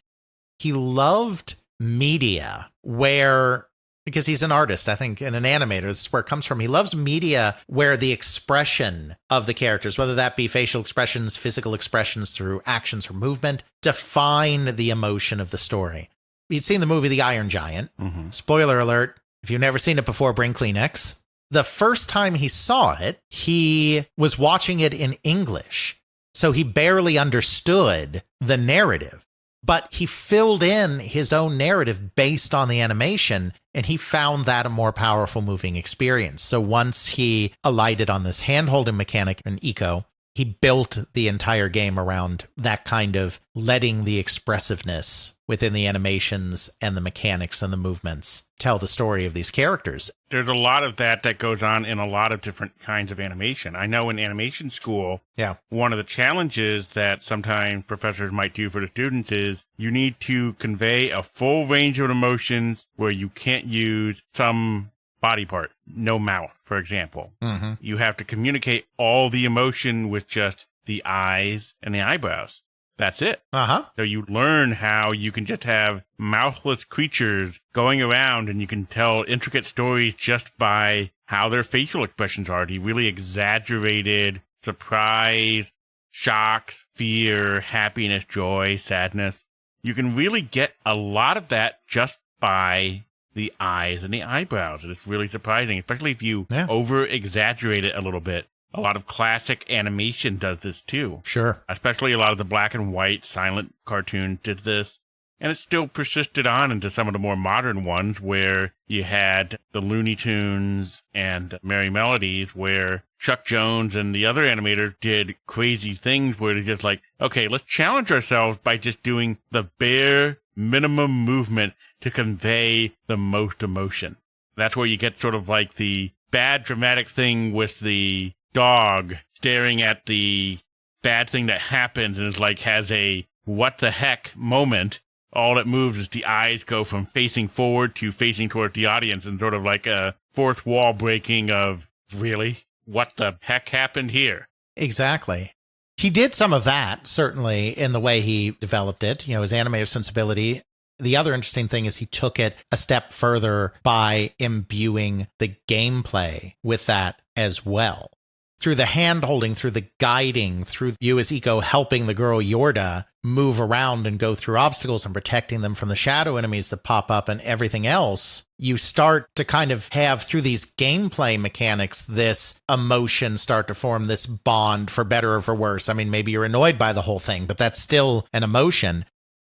He loved media where, because he's an artist, I think, and an animator, this is where it comes from. He loves media where the expression of the characters, whether that be facial expressions, physical expressions through actions or movement, define the emotion of the story. You'd seen the movie The Iron Giant. Mm-hmm. Spoiler alert, if you've never seen it before, bring Kleenex. The first time he saw it, he was watching it in English, so he barely understood the narrative. But he filled in his own narrative based on the animation, and he found that a more powerful moving experience. So once he alighted on this hand-holding mechanic in Eco, he built the entire game around that kind of letting the expressiveness within the animations and the mechanics and the movements tell the story of these characters. There's a lot of that goes on in a lot of different kinds of animation. I know in animation school, one of the challenges that sometimes professors might do for the students is you need to convey a full range of emotions where you can't use some body part, no mouth, for example. Mm-hmm. You have to communicate all the emotion with just the eyes and the eyebrows. That's it. Uh-huh. So you learn how you can just have mouthless creatures going around and you can tell intricate stories just by how their facial expressions are. The really exaggerated surprise, shock, fear, happiness, joy, sadness. You can really get a lot of that just by the eyes and the eyebrows. And it's really surprising, especially if you over-exaggerate it a little bit. A lot of classic animation does this too. Sure. Especially a lot of the black and white silent cartoons did this. And it still persisted on into some of the more modern ones where you had the Looney Tunes and Merry Melodies where Chuck Jones and the other animators did crazy things where they're just like, okay, let's challenge ourselves by just doing the bare minimum movement to convey the most emotion. That's where you get sort of like the bad dramatic thing with the dog staring at the bad thing that happens and is like has a what the heck moment. All it moves is the eyes go from facing forward to facing toward the audience and sort of like a fourth wall breaking of, really? What the heck happened here? Exactly. He did some of that, certainly, in the way he developed it, his animative sensibility. The other interesting thing is he took it a step further by imbuing the gameplay with that as well. Through the hand-holding, through the guiding, through you as Eco helping the girl Yorda move around and go through obstacles and protecting them from the shadow enemies that pop up and everything else, you start to kind of have, through these gameplay mechanics, this emotion start to form, this bond, for better or for worse. I mean, maybe you're annoyed by the whole thing, but that's still an emotion.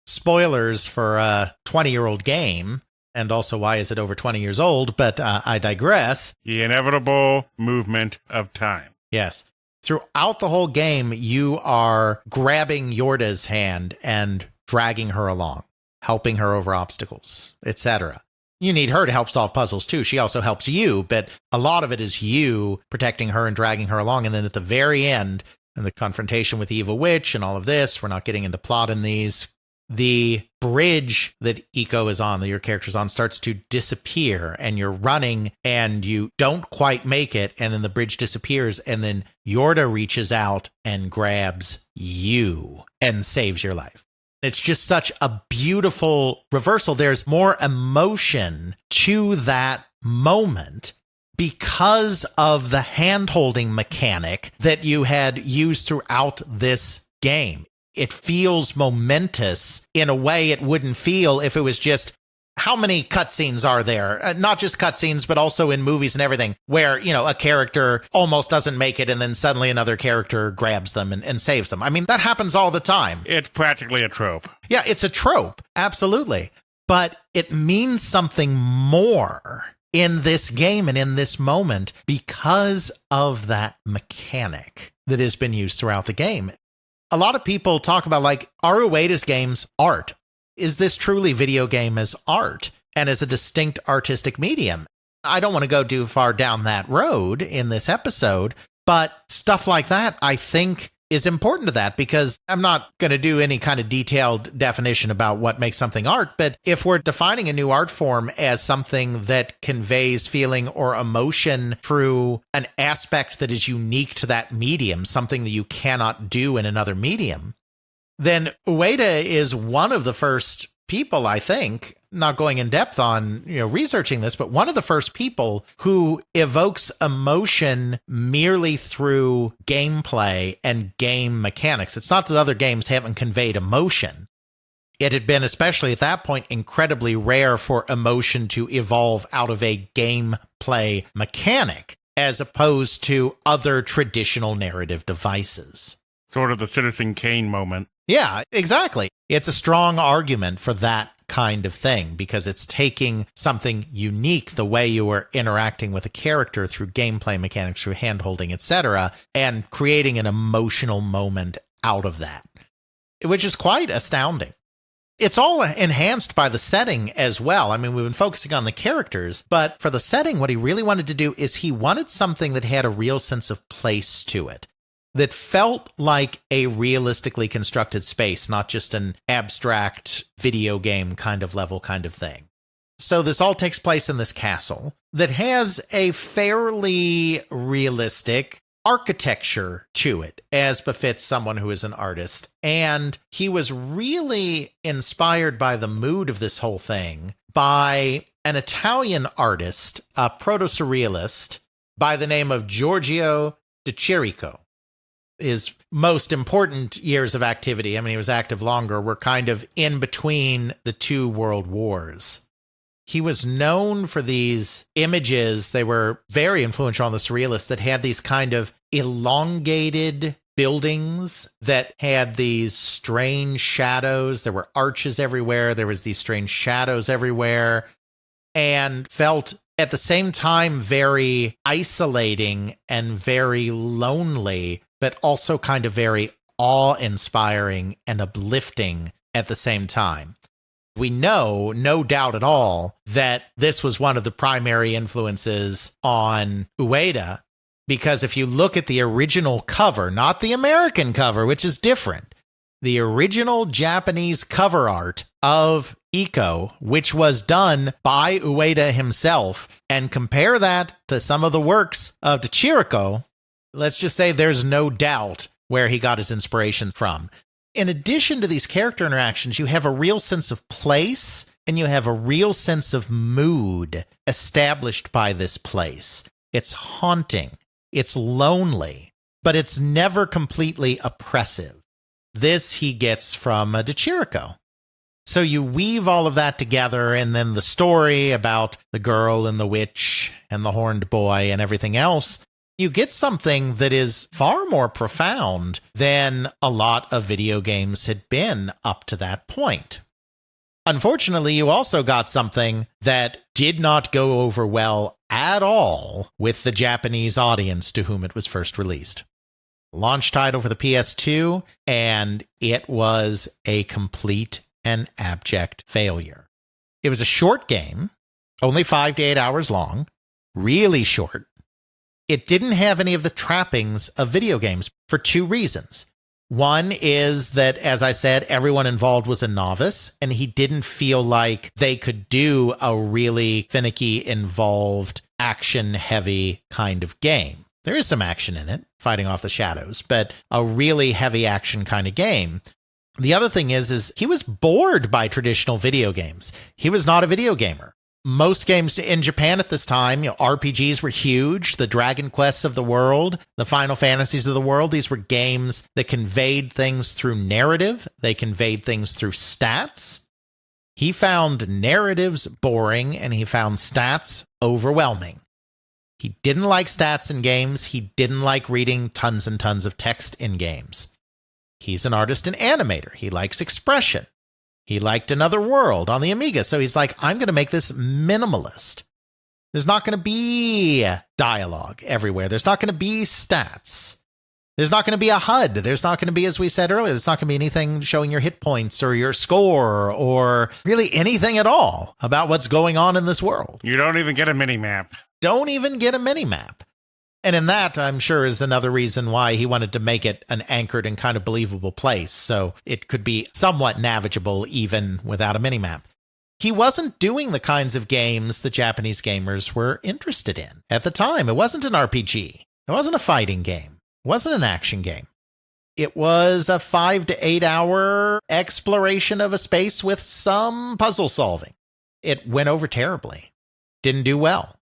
Spoilers for a 20-year-old game. And also, why is it over 20 years old? But I digress. The inevitable movement of time. Yes. Throughout the whole game, you are grabbing Yorda's hand and dragging her along, helping her over obstacles, etc. You need her to help solve puzzles, too. She also helps you, but a lot of it is you protecting her and dragging her along. And then at the very end, and the confrontation with the evil witch and all of this, we're not getting into plot in these, the bridge that Eco is on, that your character's on, starts to disappear, and you're running and you don't quite make it, and then the bridge disappears, and then Yorda reaches out and grabs you and saves your life. It's just such a beautiful reversal. There's more emotion to that moment because of the hand-holding mechanic that you had used throughout this game. It feels momentous in a way it wouldn't feel if it was just, how many cutscenes are there? Not just cutscenes, but also in movies and everything, where, a character almost doesn't make it and then suddenly another character grabs them and saves them. I mean, that happens all the time. It's practically a trope. Yeah, it's a trope. Absolutely. But it means something more in this game and in this moment because of that mechanic that has been used throughout the game. A lot of people talk about, are Ueda's games art? Is this truly video game as art and as a distinct artistic medium? I don't want to go too far down that road in this episode, but stuff like that, I think, is important to that, because I'm not going to do any kind of detailed definition about what makes something art, but if we're defining a new art form as something that conveys feeling or emotion through an aspect that is unique to that medium, something that you cannot do in another medium, then Ueda is one of the first people, I think, not going in depth on, researching this, but one of the first people who evokes emotion merely through gameplay and game mechanics. It's not that other games haven't conveyed emotion. It had been, especially at that point, incredibly rare for emotion to evolve out of a gameplay mechanic, as opposed to other traditional narrative devices. Sort of the Citizen Kane moment. Yeah, exactly. It's a strong argument for that kind of thing, because it's taking something unique, the way you were interacting with a character through gameplay mechanics, through hand-holding, etc., and creating an emotional moment out of that, which is quite astounding. It's all enhanced by the setting as well. I mean, we've been focusing on the characters, but for the setting, what he really wanted to do is he wanted something that had a real sense of place to it, that felt like a realistically constructed space, not just an abstract video game kind of level kind of thing. So this all takes place in this castle that has a fairly realistic architecture to it, as befits someone who is an artist. And he was really inspired by the mood of this whole thing by an Italian artist, a proto-surrealist by the name of Giorgio de Chirico. His most important years of activity, I mean, he was active longer, were kind of in between the two world wars. He was known for these images. They were very influential on the surrealists, that had these kind of elongated buildings that had these strange shadows. There were arches everywhere. There was these strange shadows everywhere, and felt at the same time very isolating and very lonely, but also kind of very awe-inspiring and uplifting at the same time. We know, no doubt at all, that this was one of the primary influences on Ueda, because if you look at the original cover, not the American cover, which is different, the original Japanese cover art of Ico, which was done by Ueda himself, and compare that to some of the works of de Chirico, let's just say there's no doubt where he got his inspiration from. In addition to these character interactions, you have a real sense of place, and you have a real sense of mood established by this place. It's haunting, it's lonely, but it's never completely oppressive. This he gets from de Chirico. So you weave all of that together, and then the story about the girl and the witch and the horned boy and everything else, you get something that is far more profound than a lot of video games had been up to that point. Unfortunately, you also got something that did not go over well at all with the Japanese audience to whom it was first released. Launch title for the PS2, and it was a complete and abject failure. It was a short game, only 5 to 8 hours long, really short. It didn't have any of the trappings of video games for two reasons. One is that, as I said, everyone involved was a novice, and he didn't feel like they could do a really finicky, involved, action-heavy kind of game. There is some action in it, fighting off the shadows, but a really heavy action kind of game. The other thing is he was bored by traditional video games. He was not a video gamer. Most games in Japan at this time, RPGs were huge. The Dragon Quests of the world, the Final Fantasies of the world, these were games that conveyed things through narrative. They conveyed things through stats. He found narratives boring, and he found stats overwhelming. He didn't like stats in games. He didn't like reading tons and tons of text in games. He's an artist and animator. He likes expression. He liked Another World on the Amiga, so he's like, I'm going to make this minimalist. There's not going to be dialogue everywhere. There's not going to be stats. There's not going to be a HUD. There's not going to be, as we said earlier, there's not going to be anything showing your hit points or your score or really anything at all about what's going on in this world. You don't even get a mini-map. Don't even get a mini-map. And in that, I'm sure, is another reason why he wanted to make it an anchored and kind of believable place, so it could be somewhat navigable even without a minimap. He wasn't doing the kinds of games the Japanese gamers were interested in at the time. It wasn't an RPG. It wasn't a fighting game. It wasn't an action game. It was a 5 to 8 hour exploration of a space with some puzzle solving. It went over terribly. Didn't do well.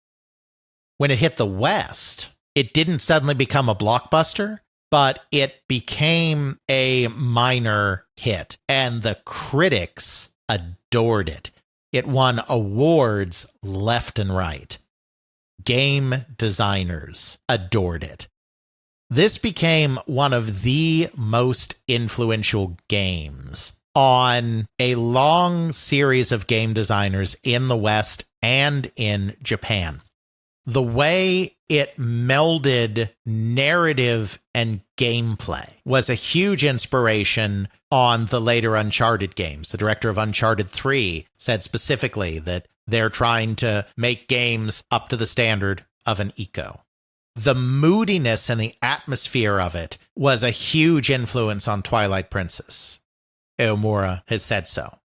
When it hit the West, it didn't suddenly become a blockbuster, but it became a minor hit, and the critics adored it. It won awards left and right. Game designers adored it. This became one of the most influential games on a long series of game designers in the West and in Japan. The way it melded narrative and gameplay was a huge inspiration on the later Uncharted games. The director of Uncharted 3 said specifically that they're trying to make games up to the standard of an Ico. The moodiness and the atmosphere of it was a huge influence on Twilight Princess. Eomura has said so.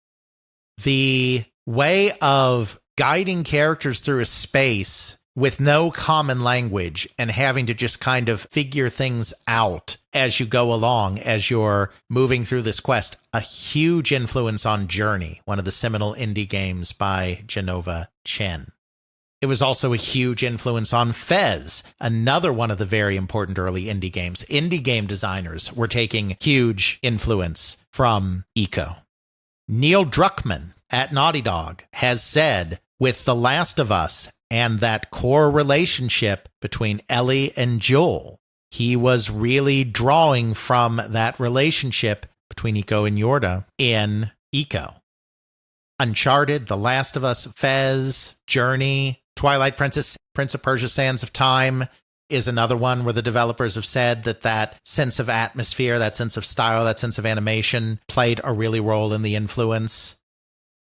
The way of guiding characters through a space with no common language and having to just kind of figure things out as you go along, as you're moving through this quest. A huge influence on Journey, one of the seminal indie games by Genova Chen. It was also a huge influence on Fez, another one of the very important early indie games. Indie game designers were taking huge influence from Ico. Neil Druckmann at Naughty Dog has said, with The Last of Us and that core relationship between Ellie and Joel, he was really drawing from that relationship between Ico and Yorda in Ico. Uncharted, The Last of Us, Fez, Journey, Twilight Princess, Prince of Persia: Sands of Time is another one where the developers have said that that sense of atmosphere, that sense of style, that sense of animation played a really role in the influence.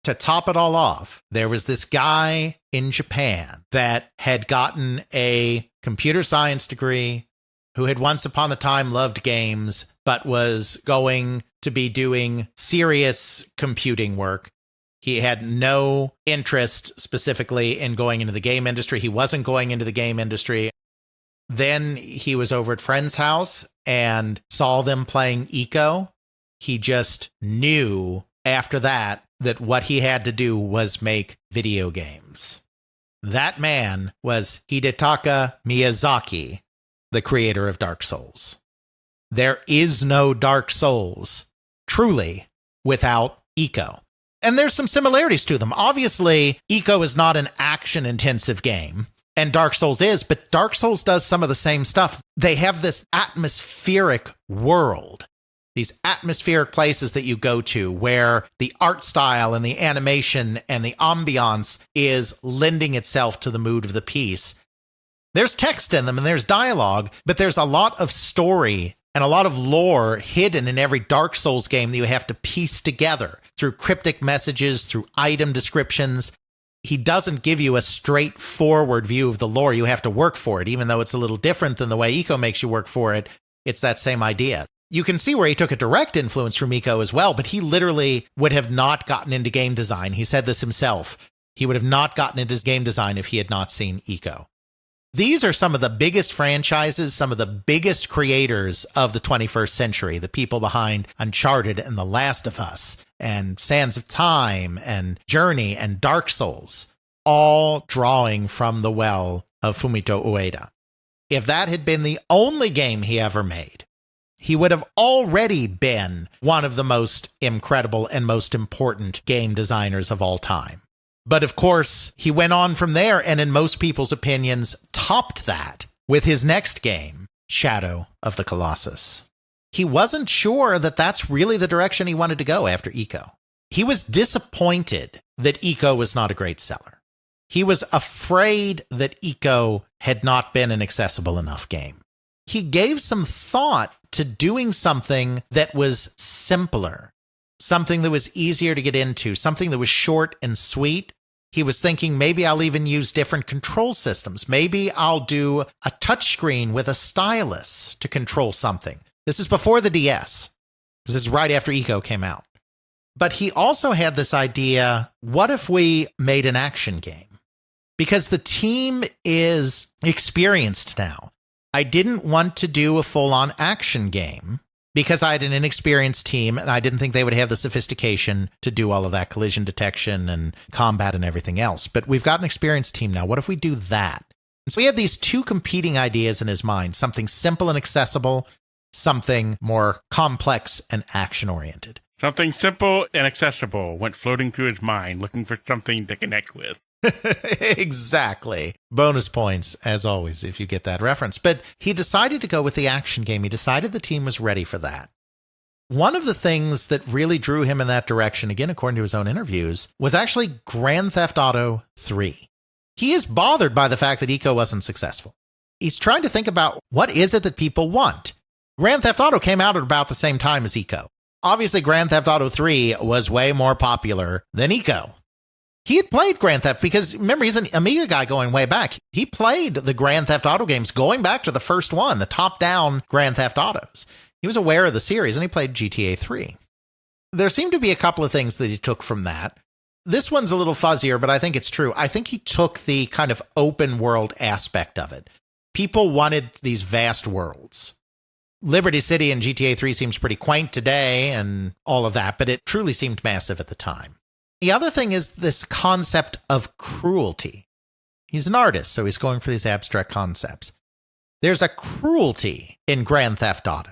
To top it all off, there was this guy in Japan that had gotten a computer science degree, who had once upon a time loved games, but was going to be doing serious computing work. He had no interest specifically in going into the game industry. He wasn't going into the game industry. Then he was over at friend's house and saw them playing Ico. He just knew after that what he had to do was make video games. That man was Hidetaka Miyazaki, the creator of Dark Souls. There is no Dark Souls, truly, without Ico. And there's some similarities to them. Obviously, Ico is not an action-intensive game, and Dark Souls is, but Dark Souls does some of the same stuff. They have this atmospheric world, these atmospheric places that you go to where the art style and the animation and the ambiance is lending itself to the mood of the piece. There's text in them and there's dialogue, but there's a lot of story and a lot of lore hidden in every Dark Souls game that you have to piece together through cryptic messages, through item descriptions. He doesn't give you a straightforward view of the lore. You have to work for it, even though it's a little different than the way Ico makes you work for it. It's that same idea. You can see where he took a direct influence from Ico as well, but he literally would have not gotten into game design. He said this himself. He would have not gotten into game design if he had not seen Ico. These are some of the biggest franchises, some of the biggest creators of the 21st century, the people behind Uncharted and The Last of Us and Sands of Time and Journey and Dark Souls, all drawing from the well of Fumito Ueda. If that had been the only game he ever made, he would have already been one of the most incredible and most important game designers of all time. But of course, he went on from there and in most people's opinions topped that with his next game, Shadow of the Colossus. He wasn't sure that that's really the direction he wanted to go after Ico. He was disappointed that Ico was not a great seller. He was afraid that Ico had not been an accessible enough game. He gave some thought to doing something that was simpler, something that was easier to get into, something that was short and sweet. He was thinking maybe I'll even use different control systems. Maybe I'll do a touchscreen with a stylus to control something. This is before the DS. This is right after Ico came out. But he also had this idea, what if we made an action game? Because the team is experienced now. I didn't want to do a full-on action game because I had an inexperienced team and I didn't think they would have the sophistication to do all of that collision detection and combat and everything else. But we've got an experienced team now. What if we do that? And so he had these two competing ideas in his mind, something simple and accessible, something more complex and action-oriented. Something simple and accessible went floating through his mind, looking for something to connect with. Exactly. Bonus points, as always, if you get that reference. But he decided to go with the action game. He decided the team was ready for that. One of the things that really drew him in that direction, again, according to his own interviews, was actually Grand Theft Auto 3. He is bothered by the fact that Ico wasn't successful. He's trying to think about what is it that people want. Grand Theft Auto came out at about the same time as Ico. Obviously, Grand Theft Auto 3 was way more popular than Ico. He had played Grand Theft because, remember, he's an Amiga guy going way back. He played the Grand Theft Auto games going back to the first one, the top-down Grand Theft Autos. He was aware of the series, and he played GTA 3. There seemed to be a couple of things that he took from that. This one's a little fuzzier, but I think it's true. I think he took the kind of open-world aspect of it. People wanted these vast worlds. Liberty City in GTA 3 seems pretty quaint today and all of that, but it truly seemed massive at the time. The other thing is this concept of cruelty. He's an artist, so he's going for these abstract concepts. There's a cruelty in Grand Theft Auto.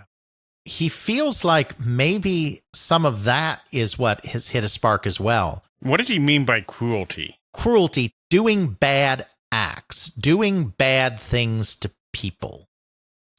He feels like maybe some of that is what has hit a spark as well. What does he mean by cruelty? Cruelty, doing bad acts, doing bad things to people.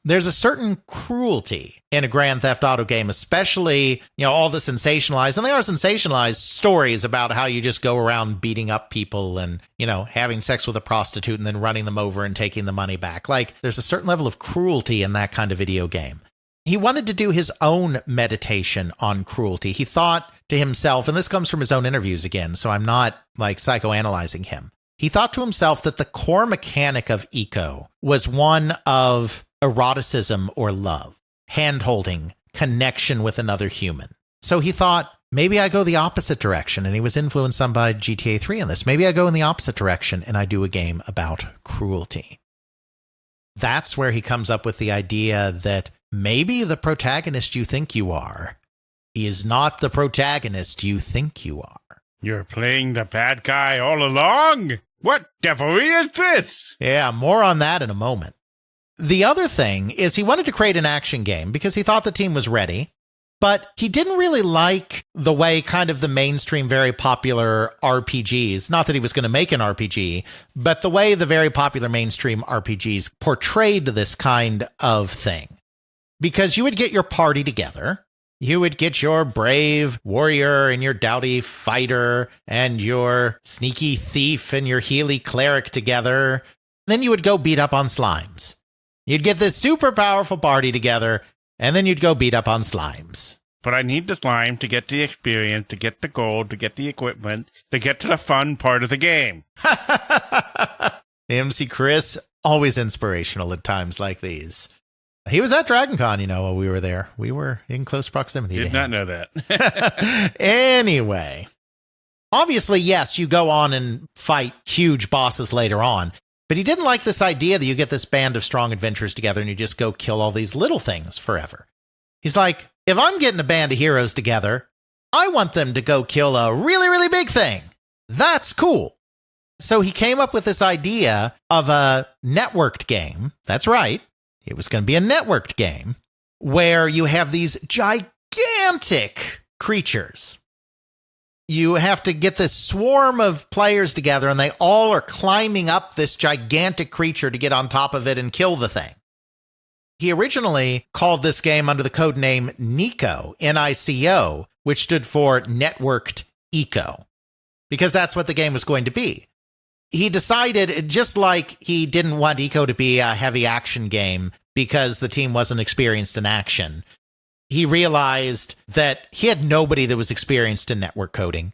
There's a certain cruelty in a Grand Theft Auto game, especially, all the sensationalized, and they are sensationalized stories about how you just go around beating up people and, having sex with a prostitute and then running them over and taking the money back. Like, there's a certain level of cruelty in that kind of video game. He wanted to do his own meditation on cruelty. He thought to himself, and this comes from his own interviews again, so I'm not, psychoanalyzing him. He thought to himself that the core mechanic of Ico was one of eroticism or love, hand-holding, connection with another human. So he thought, maybe I go the opposite direction, and he was influenced some by GTA 3 on this. Maybe I go in the opposite direction and I do a game about cruelty. That's where he comes up with the idea that maybe the protagonist you think you are is not the protagonist you think you are. You're playing the bad guy all along? What devilry is this? Yeah, more on that in a moment. The other thing is he wanted to create an action game because he thought the team was ready, but he didn't really like the way kind of the mainstream, very popular RPGs, not that he was going to make an RPG, but the way the very popular mainstream RPGs portrayed this kind of thing. Because you would get your party together, you would get your brave warrior and your doughty fighter and your sneaky thief and your Healy cleric together, then you would go beat up on slimes. You'd get this super powerful party together, and then you'd go beat up on slimes. But I need the slime to get the experience, to get the gold, to get the equipment, to get to the fun part of the game. MC Chris, always inspirational at times like these. He was at DragonCon, while we were there. We were in close proximity to him. Did not know that. Anyway, obviously, yes, you go on and fight huge bosses later on. But he didn't like this idea that you get this band of strong adventurers together and you just go kill all these little things forever. He's like, if I'm getting a band of heroes together, I want them to go kill a really, really big thing. That's cool. So he came up with this idea of a networked game. That's right. It was going to be a networked game where you have these gigantic creatures. You have to get this swarm of players together, and they all are climbing up this gigantic creature to get on top of it and kill the thing. He originally called this game under the code name NICO, N-I-C-O, which stood for Networked Eco, because that's what the game was going to be. He decided, just like he didn't want Eco to be a heavy action game because the team wasn't experienced in action, he realized that he had nobody that was experienced in network coding.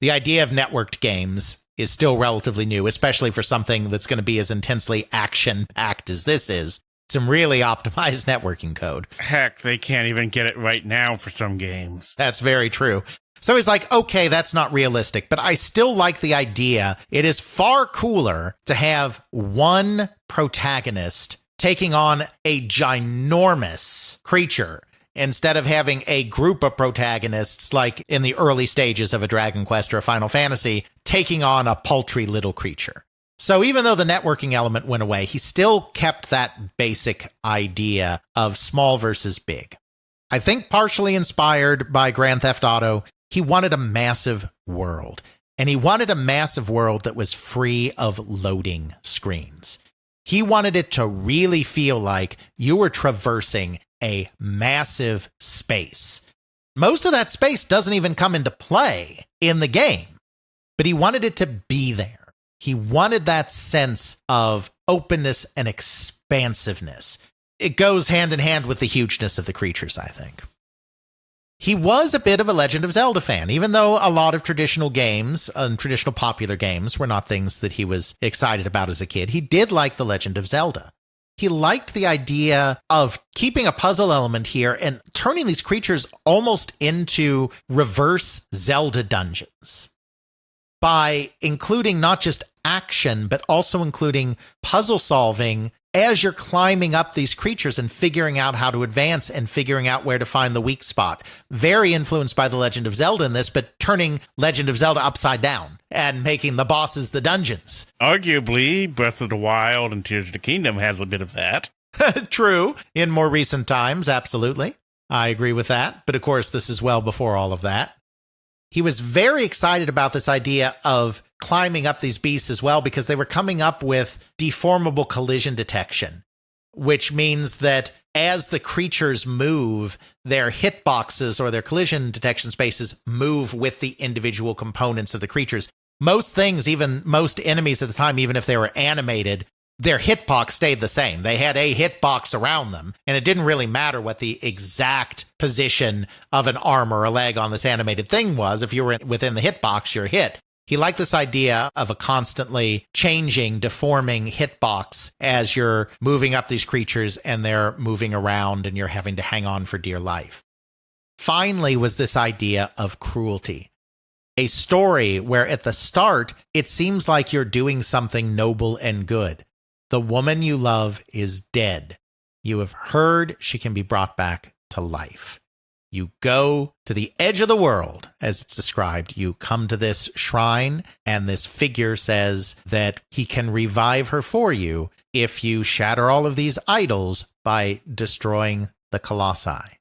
The idea of networked games is still relatively new, especially for something that's going to be as intensely action-packed as this is. Some really optimized networking code. Heck, they can't even get it right now for some games. That's very true. So he's like, okay, that's not realistic, but I still like the idea. It is far cooler to have one protagonist taking on a ginormous creature instead of having a group of protagonists like in the early stages of a Dragon Quest or a Final Fantasy taking on a paltry little creature. So even though the networking element went away, he still kept that basic idea of small versus big. I think partially inspired by Grand Theft Auto, he wanted a massive world. And he wanted a massive world that was free of loading screens. He wanted it to really feel like you were traversing a massive space. Most of that space doesn't even come into play in the game, but he wanted it to be there. He wanted that sense of openness and expansiveness. It goes hand in hand with the hugeness of the creatures, I think. He was a bit of a Legend of Zelda fan, even though a lot of traditional games and traditional popular games were not things that he was excited about as a kid. He did like The Legend of Zelda. He liked the idea of keeping a puzzle element here and turning these creatures almost into reverse Zelda dungeons by including not just action, but also including puzzle solving as you're climbing up these creatures and figuring out how to advance and figuring out where to find the weak spot. Very influenced by The Legend of Zelda in this, but turning Legend of Zelda upside down and making the bosses the dungeons. Arguably, Breath of the Wild and Tears of the Kingdom has a bit of that. True. In more recent times, absolutely. I agree with that. But of course, this is well before all of that. He was very excited about this idea of climbing up these beasts as well because they were coming up with deformable collision detection, which means that as the creatures move, their hitboxes or their collision detection spaces move with the individual components of the creatures. Most things, even most enemies at the time, even if they were animated, their hitbox stayed the same. They had a hitbox around them, and it didn't really matter what the exact position of an arm or a leg on this animated thing was. If you were within the hitbox, you're hit. He liked this idea of a constantly changing, deforming hitbox as you're moving up these creatures and they're moving around and you're having to hang on for dear life. Finally was this idea of cruelty. A story where at the start, it seems like you're doing something noble and good. The woman you love is dead. You have heard she can be brought back to life. You go to the edge of the world, as it's described. You come to this shrine, and this figure says that he can revive her for you if you shatter all of these idols by destroying the Colossi.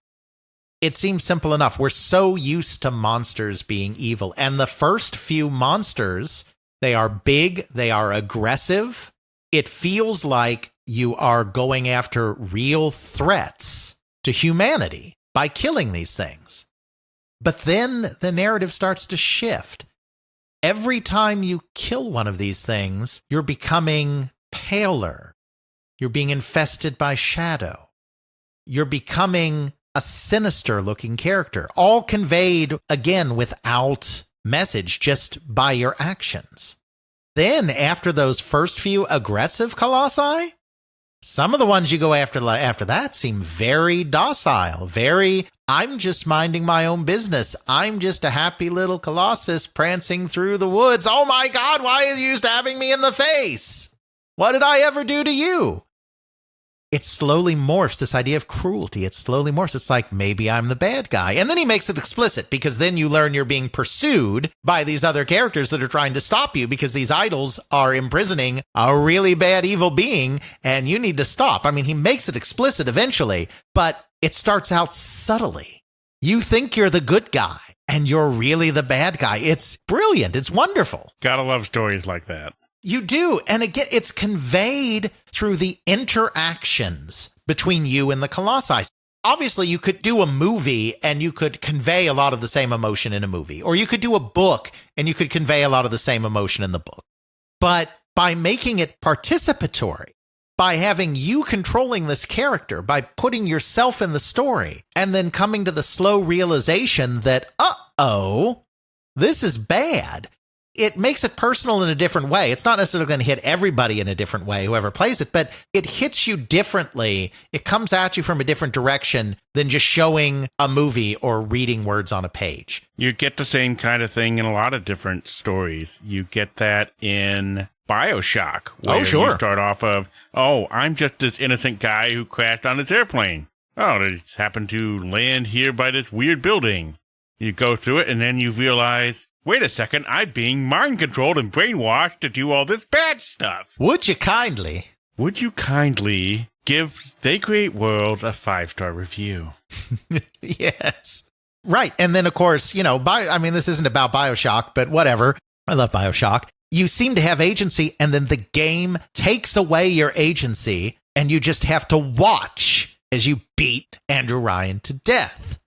It seems simple enough. We're so used to monsters being evil. And the first few monsters, they are big, they are aggressive. It feels like you are going after real threats to humanity by killing these things. But then the narrative starts to shift. Every time you kill one of these things, you're becoming paler. You're being infested by shadow. You're becoming a sinister-looking character, all conveyed, again, without message, just by your actions. Then, after those first few aggressive colossi, some of the ones you go after that seem very docile, very, I'm just minding my own business. I'm just a happy little Colossus prancing through the woods. Oh my God, why are you stabbing me in the face? What did I ever do to you? It slowly morphs, this idea of cruelty. It slowly morphs. It's like, maybe I'm the bad guy. And then he makes it explicit, because then you learn you're being pursued by these other characters that are trying to stop you, because these idols are imprisoning a really bad evil being, and you need to stop. I mean, he makes it explicit eventually, but it starts out subtly. You think you're the good guy, and you're really the bad guy. It's brilliant. It's wonderful. Gotta love stories like that. You do. And again, it's conveyed through the interactions between you and the Colossi. Obviously, you could do a movie and you could convey a lot of the same emotion in a movie. Or you could do a book and you could convey a lot of the same emotion in the book. But by making it participatory, by having you controlling this character, by putting yourself in the story, and then coming to the slow realization that, uh-oh, this is bad. it makes it personal in a different way. It's not necessarily going to hit everybody in a different way, whoever plays it, but it hits you differently. It comes at you from a different direction than just showing a movie or reading words on a page. You get the same kind of thing in a lot of different stories. You get that in BioShock. Where sure. You start off of, I'm just this innocent guy who crashed on this airplane. They just happened to land here by this weird building. You go through it, and then you realize, wait a second, I'm being mind-controlled and brainwashed to do all this bad stuff. Would you kindly give They Create Worlds a 5-star review? Yes. Right. And then, of course, this isn't about BioShock, but whatever. I love BioShock. You seem to have agency, and then the game takes away your agency, and you just have to watch as you beat Andrew Ryan to death.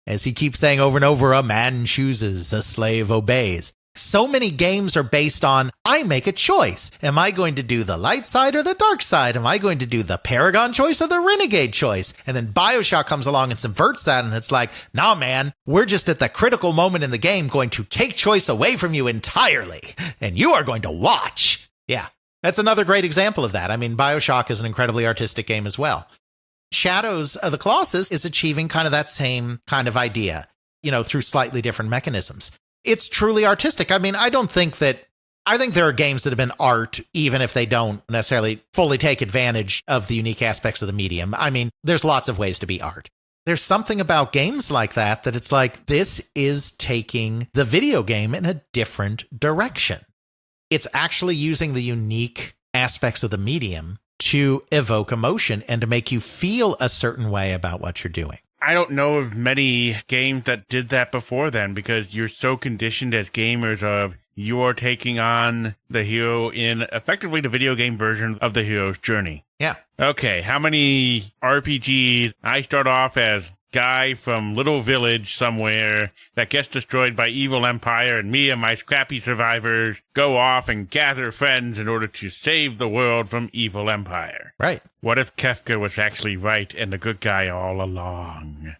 As he keeps saying over and over, a man chooses, a slave obeys. So many games are based on, I make a choice. Am I going to do the light side or the dark side? Am I going to do the Paragon choice or the Renegade choice? And then BioShock comes along and subverts that, and it's like, nah, man, we're just at the critical moment in the game going to take choice away from you entirely, and you are going to watch. Yeah, that's another great example of that. I mean, BioShock is an incredibly artistic game as well. Shadows of the Colossus is achieving kind of that same kind of idea, through slightly different mechanisms. It's truly artistic. I mean, I think there are games that have been art, even if they don't necessarily fully take advantage of the unique aspects of the medium. I mean, there's lots of ways to be art. There's something about games like that it's like, this is taking the video game in a different direction. It's actually using the unique aspects of the medium to evoke emotion and to make you feel a certain way about what you're doing. I don't know of many games that did that before then, because you're so conditioned as gamers of you're taking on the hero in effectively the video game version of the hero's journey. Yeah. Okay, how many RPGs? I start off as guy from little village somewhere that gets destroyed by evil empire, and me and my scrappy survivors go off and gather friends in order to save the world from evil empire. Right. What if Kefka was actually right and the good guy all along?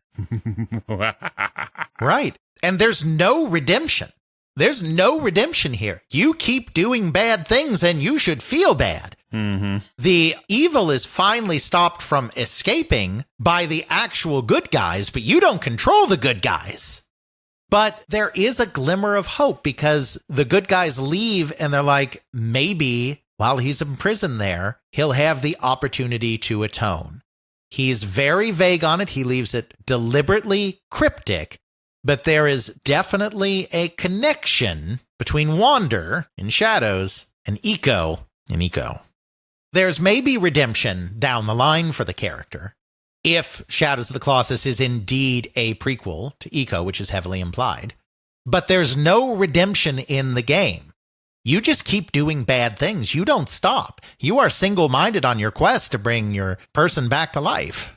Right. And there's no redemption. There's no redemption here. You keep doing bad things and you should feel bad. Mm-hmm. The evil is finally stopped from escaping by the actual good guys, but you don't control the good guys. But there is a glimmer of hope, because the good guys leave and they're like, maybe while he's in prison there, he'll have the opportunity to atone. He's very vague on it. He leaves it deliberately cryptic, but there is definitely a connection between Wander in Shadows and Eco in Eco. There's maybe redemption down the line for the character if Shadows of the Colossus is indeed a prequel to Eco, which is heavily implied. But there's no redemption in the game. You just keep doing bad things. You don't stop. You are single-minded on your quest to bring your person back to life.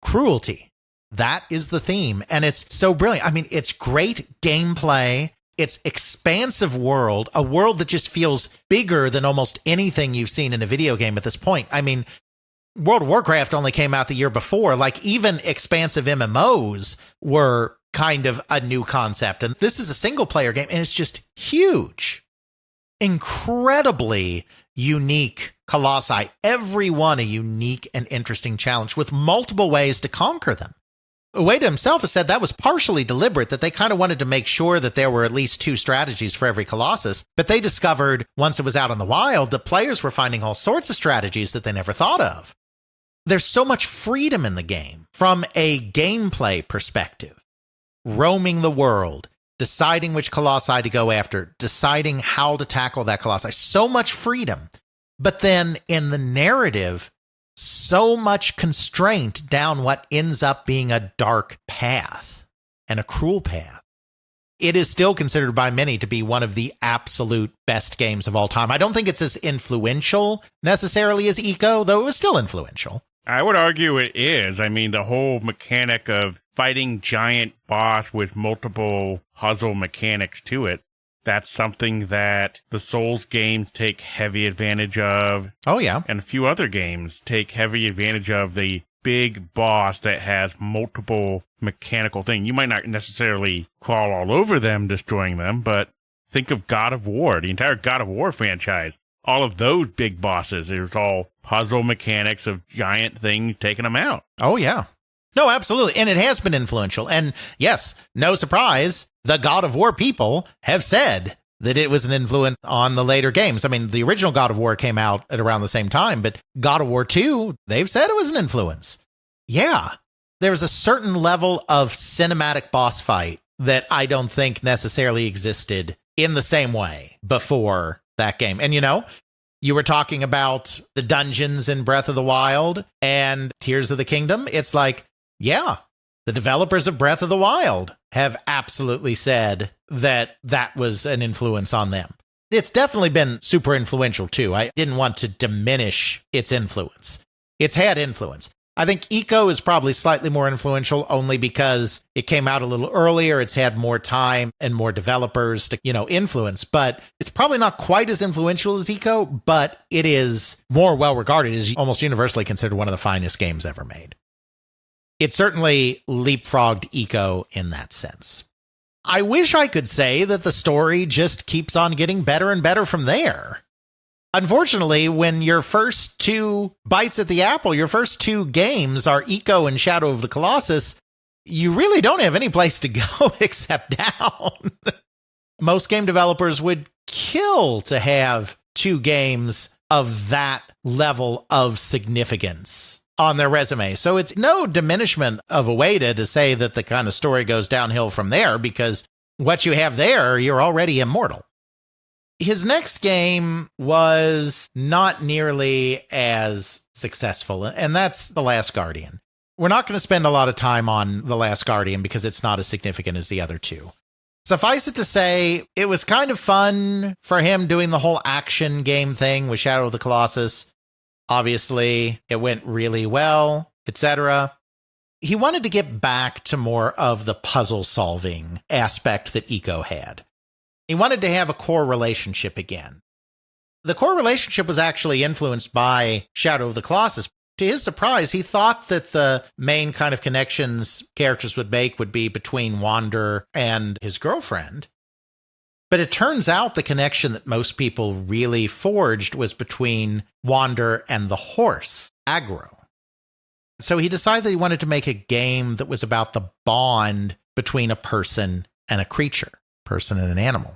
Cruelty. That is the theme, and it's so brilliant. I mean, it's great gameplay. It's expansive world, a world that just feels bigger than almost anything you've seen in a video game at this point. I mean, World of Warcraft only came out the year before. Like, even expansive MMOs were kind of a new concept, and this is a single-player game, and it's just huge. Incredibly unique colossi, every one a unique and interesting challenge with multiple ways to conquer them. Ueda himself has said that was partially deliberate, that they kind of wanted to make sure that there were at least 2 strategies for every Colossus, but they discovered, once it was out in the wild, that players were finding all sorts of strategies that they never thought of. There's so much freedom in the game from a gameplay perspective. Roaming the world, deciding which Colossi to go after, deciding how to tackle that Colossi. So much freedom. But then in the narrative, so much constraint down what ends up being a dark path and a cruel path. It is still considered by many to be one of the absolute best games of all time. I don't think it's as influential necessarily as Eco, though it was still influential. I would argue it is. I mean, the whole mechanic of fighting giant boss with multiple puzzle mechanics to it, that's something that the Souls games take heavy advantage of. Oh, yeah. And a few other games take heavy advantage of the big boss that has multiple mechanical things. You might not necessarily crawl all over them, destroying them, but think of God of War, the entire God of War franchise. All of those big bosses, it was all puzzle mechanics of giant things taking them out. Oh, yeah. No, absolutely. And it has been influential. And yes, no surprise, the God of War people have said that it was an influence on the later games. I mean, the original God of War came out at around the same time, but God of War 2, they've said it was an influence. Yeah. There's a certain level of cinematic boss fight that I don't think necessarily existed in the same way before that game. And you were talking about the dungeons in Breath of the Wild and Tears of the Kingdom. It's like, yeah, the developers of Breath of the Wild have absolutely said that that was an influence on them. It's definitely been super influential too. I didn't want to diminish its influence. It's had influence. I think Eco is probably slightly more influential only because it came out a little earlier. It's had more time and more developers to, influence, but it's probably not quite as influential as Eco, but it is more well-regarded. It is almost universally considered one of the finest games ever made. It certainly leapfrogged Eco in that sense. I wish I could say that the story just keeps on getting better and better from there. Unfortunately, when your first two bites at the apple, your first two games are Eco and Shadow of the Colossus, you really don't have any place to go except down. Most game developers would kill to have two games of that level of significance on their resume. So it's no diminishment of Ueda to say that the kind of story goes downhill from there, because what you have there, you're already immortal. His next game was not nearly as successful, and that's The Last Guardian. We're not going to spend a lot of time on The Last Guardian because it's not as significant as the other two. Suffice it to say, it was kind of fun for him doing the whole action game thing with Shadow of the Colossus. Obviously, it went really well, etc. He wanted to get back to more of the puzzle-solving aspect that Eco had. He wanted to have a core relationship again. The core relationship was actually influenced by Shadow of the Colossus. To his surprise, he thought that the main kind of connections characters would make would be between Wander and his girlfriend. But it turns out the connection that most people really forged was between Wander and the horse, Agro. So he decided that he wanted to make a game that was about the bond between a person and a creature. Person and an animal.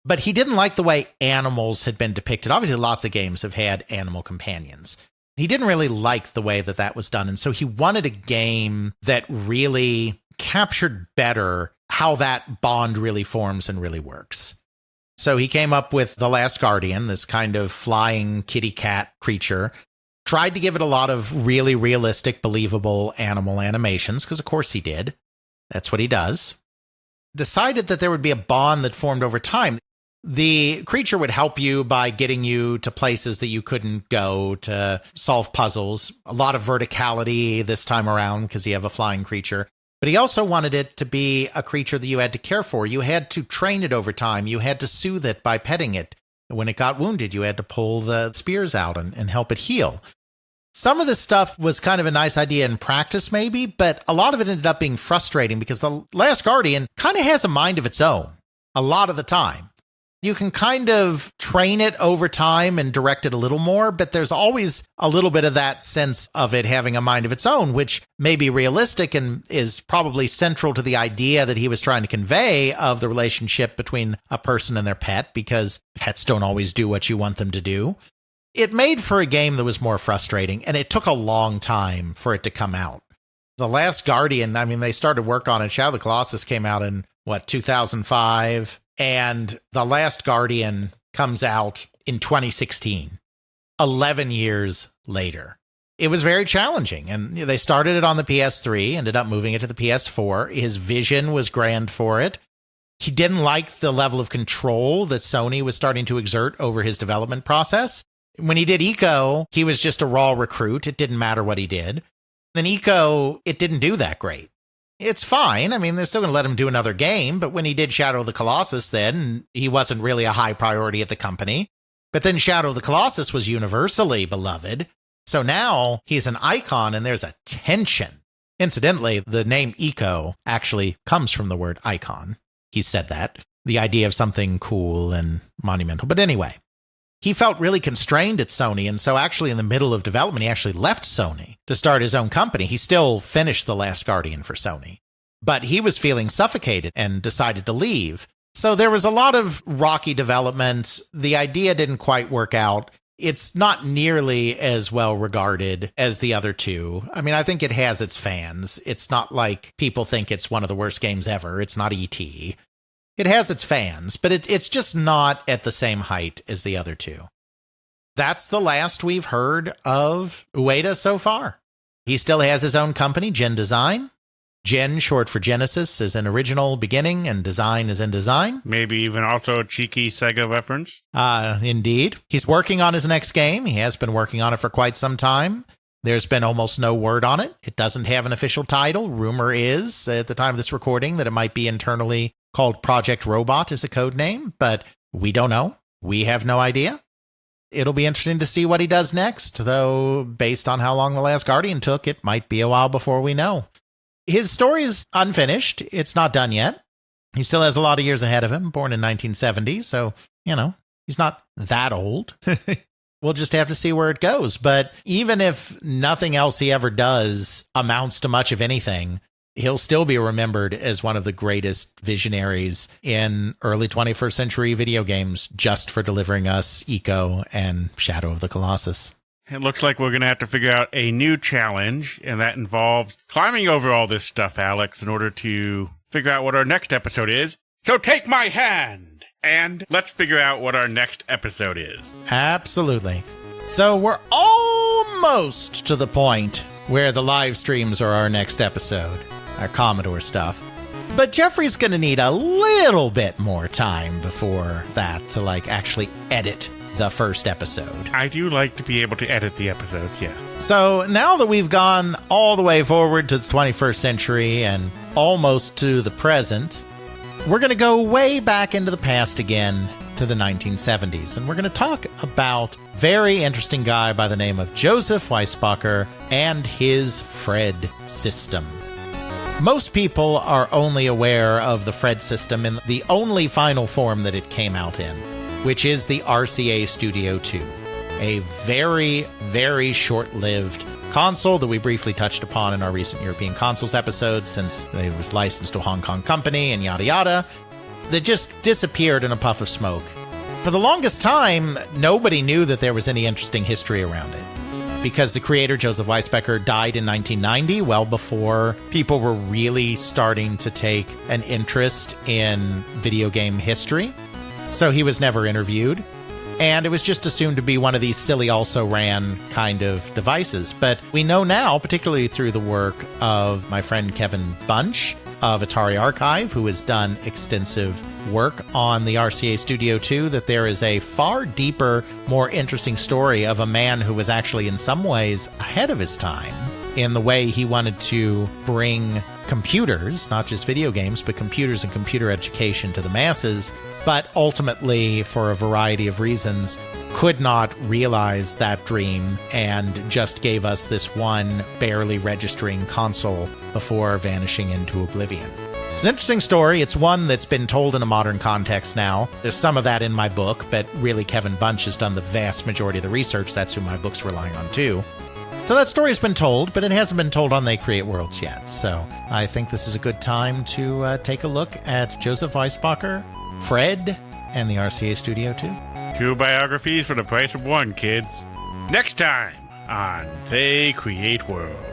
But he didn't like the way animals had been depicted. Obviously, lots of games have had animal companions. He didn't really like the way that that was done, and so he wanted a game that really captured better how that bond really forms and really works. So he came up with The Last Guardian, this kind of flying kitty cat creature, tried to give it a lot of really realistic, believable animal animations, because of course he did. That's what he does. Decided that there would be a bond that formed over time. The creature would help you by getting you to places that you couldn't go to solve puzzles. A lot of verticality this time around because you have a flying creature. But he also wanted it to be a creature that you had to care for. You had to train it over time. You had to soothe it by petting it. When it got wounded, you had to pull the spears out and help it heal. Some of this stuff was kind of a nice idea in practice, maybe, but a lot of it ended up being frustrating because The Last Guardian kind of has a mind of its own a lot of the time. You can kind of train it over time and direct it a little more, but there's always a little bit of that sense of it having a mind of its own, which may be realistic and is probably central to the idea that he was trying to convey of the relationship between a person and their pet, because pets don't always do what you want them to do. It made for a game that was more frustrating, and it took a long time for it to come out. The Last Guardian, I mean, they started work on it. Shadow of the Colossus came out in, 2005? And The Last Guardian comes out in 2016, 11 years later. It was very challenging, and they started it on the PS3, ended up moving it to the PS4. His vision was grand for it. He didn't like the level of control that Sony was starting to exert over his development process. When he did Eco, he was just a raw recruit. It didn't matter what he did. Then Eco, it didn't do that great. It's fine. I mean, they're still going to let him do another game, but when he did Shadow of the Colossus, then he wasn't really a high priority at the company. But then Shadow of the Colossus was universally beloved. So now he's an icon and there's a tension. Incidentally, the name Eco actually comes from the word icon. He said that. the idea of something cool and monumental. But anyway, he felt really constrained at Sony, and so actually in the middle of development, he actually left Sony to start his own company. He still finished The Last Guardian for Sony, but he was feeling suffocated and decided to leave. So there was a lot of rocky development. The idea didn't quite work out. It's not nearly as well regarded as the other two. I mean, I think it has its fans. It's not like people think it's one of the worst games ever. It's not E.T. It has its fans, but it's just not at the same height as the other two. That's the last we've heard of Ueda so far. He still has his own company, Gen Design. Gen, short for Genesis, is an original beginning, and design is in design. Maybe even also a cheeky Sega reference. Indeed. He's working on his next game. He has been working on it for quite some time. There's been almost no word on it. It doesn't have an official title. Rumor is, at the time of this recording, that it might be internally called Project Robot as a code name, but we don't know. We have no idea. It'll be interesting to see what he does next, though based on how long The Last Guardian took, it might be a while before we know. His story is unfinished. It's not done yet. He still has a lot of years ahead of him, born in 1970, so, he's not that old. We'll just have to see where it goes. But even if nothing else he ever does amounts to much of anything, he'll still be remembered as one of the greatest visionaries in early 21st century video games, just for delivering us Ico and Shadow of the Colossus. It looks like we're going to have to figure out a new challenge, and that involves climbing over all this stuff, Alex, in order to figure out what our next episode is. So take my hand, and let's figure out what our next episode is. Absolutely. So we're almost to the point where the live streams are our next episode, our Commodore stuff. But Jeffrey's going to need a little bit more time before that to, actually edit the first episode. I do like to be able to edit the episodes, yeah. So now that we've gone all the way forward to the 21st century and almost to the present, we're going to go way back into the past again to the 1970s. And we're going to talk about a very interesting guy by the name of Joseph Weisbacher and his Fred system. Most people are only aware of the Fred system in the only final form that it came out in, which is the RCA Studio 2, a very, very short-lived console that we briefly touched upon in our recent European consoles episode, since it was licensed to a Hong Kong company and yada yada, that just disappeared in a puff of smoke. For the longest time, nobody knew that there was any interesting history around it, because the creator, Joseph Weisbacher, died in 1990, well before people were really starting to take an interest in video game history. So he was never interviewed, and it was just assumed to be one of these silly also-ran kind of devices. But we know now, particularly through the work of my friend Kevin Bunch of Atari Archive, who has done extensive work on the RCA Studio 2, that there is a far deeper, more interesting story of a man who was actually in some ways ahead of his time in the way he wanted to bring computers, not just video games, but computers and computer education to the masses, but ultimately, for a variety of reasons, could not realize that dream and just gave us this one barely registering console before vanishing into oblivion. It's an interesting story. It's one that's been told in a modern context now. There's some of that in my book, but really Kevin Bunch has done the vast majority of the research. That's who my book's relying on too. So that story's been told, but it hasn't been told on They Create Worlds yet. So I think this is a good time to take a look at Joseph Weisbacher, Fred, and the RCA Studio 2. 2 biographies for the price of 1, kids. Next time on They Create Worlds.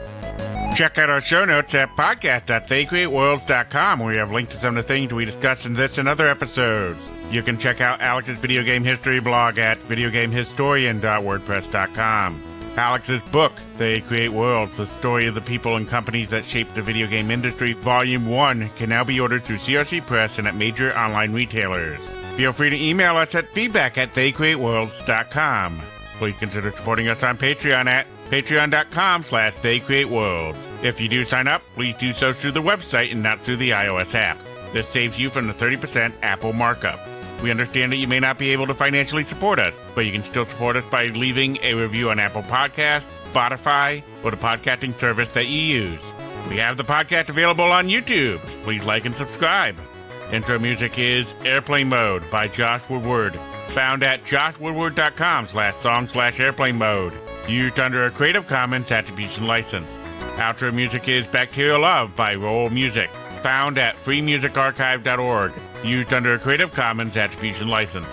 Check out our show notes at podcast.theycreateworlds.com, where we have links to some of the things we discussed in this and other episodes. You can check out Alex's video game history blog at videogamehistorian.wordpress.com. Alex's book, They Create Worlds, the story of the people and companies that shaped the video game industry, Volume 1, can now be ordered through CRC Press and at major online retailers. Feel free to email us at feedback@theycreateworlds.com. Please consider supporting us on Patreon at patreon.com/theycreateworlds. If you do sign up, please do so through the website and not through the iOS app. This saves you from the 30% Apple markup. We understand that you may not be able to financially support us, but you can still support us by leaving a review on Apple Podcasts, Spotify, or the podcasting service that you use. We have the podcast available on YouTube. Please like and subscribe. Intro music is Airplane Mode by Josh Woodward, found at joshwoodward.com/song/airplane mode, used under a Creative Commons Attribution License. Outro music is Bacterial Love by Roll Music, found at freemusicarchive.org, used under a Creative Commons Attribution License.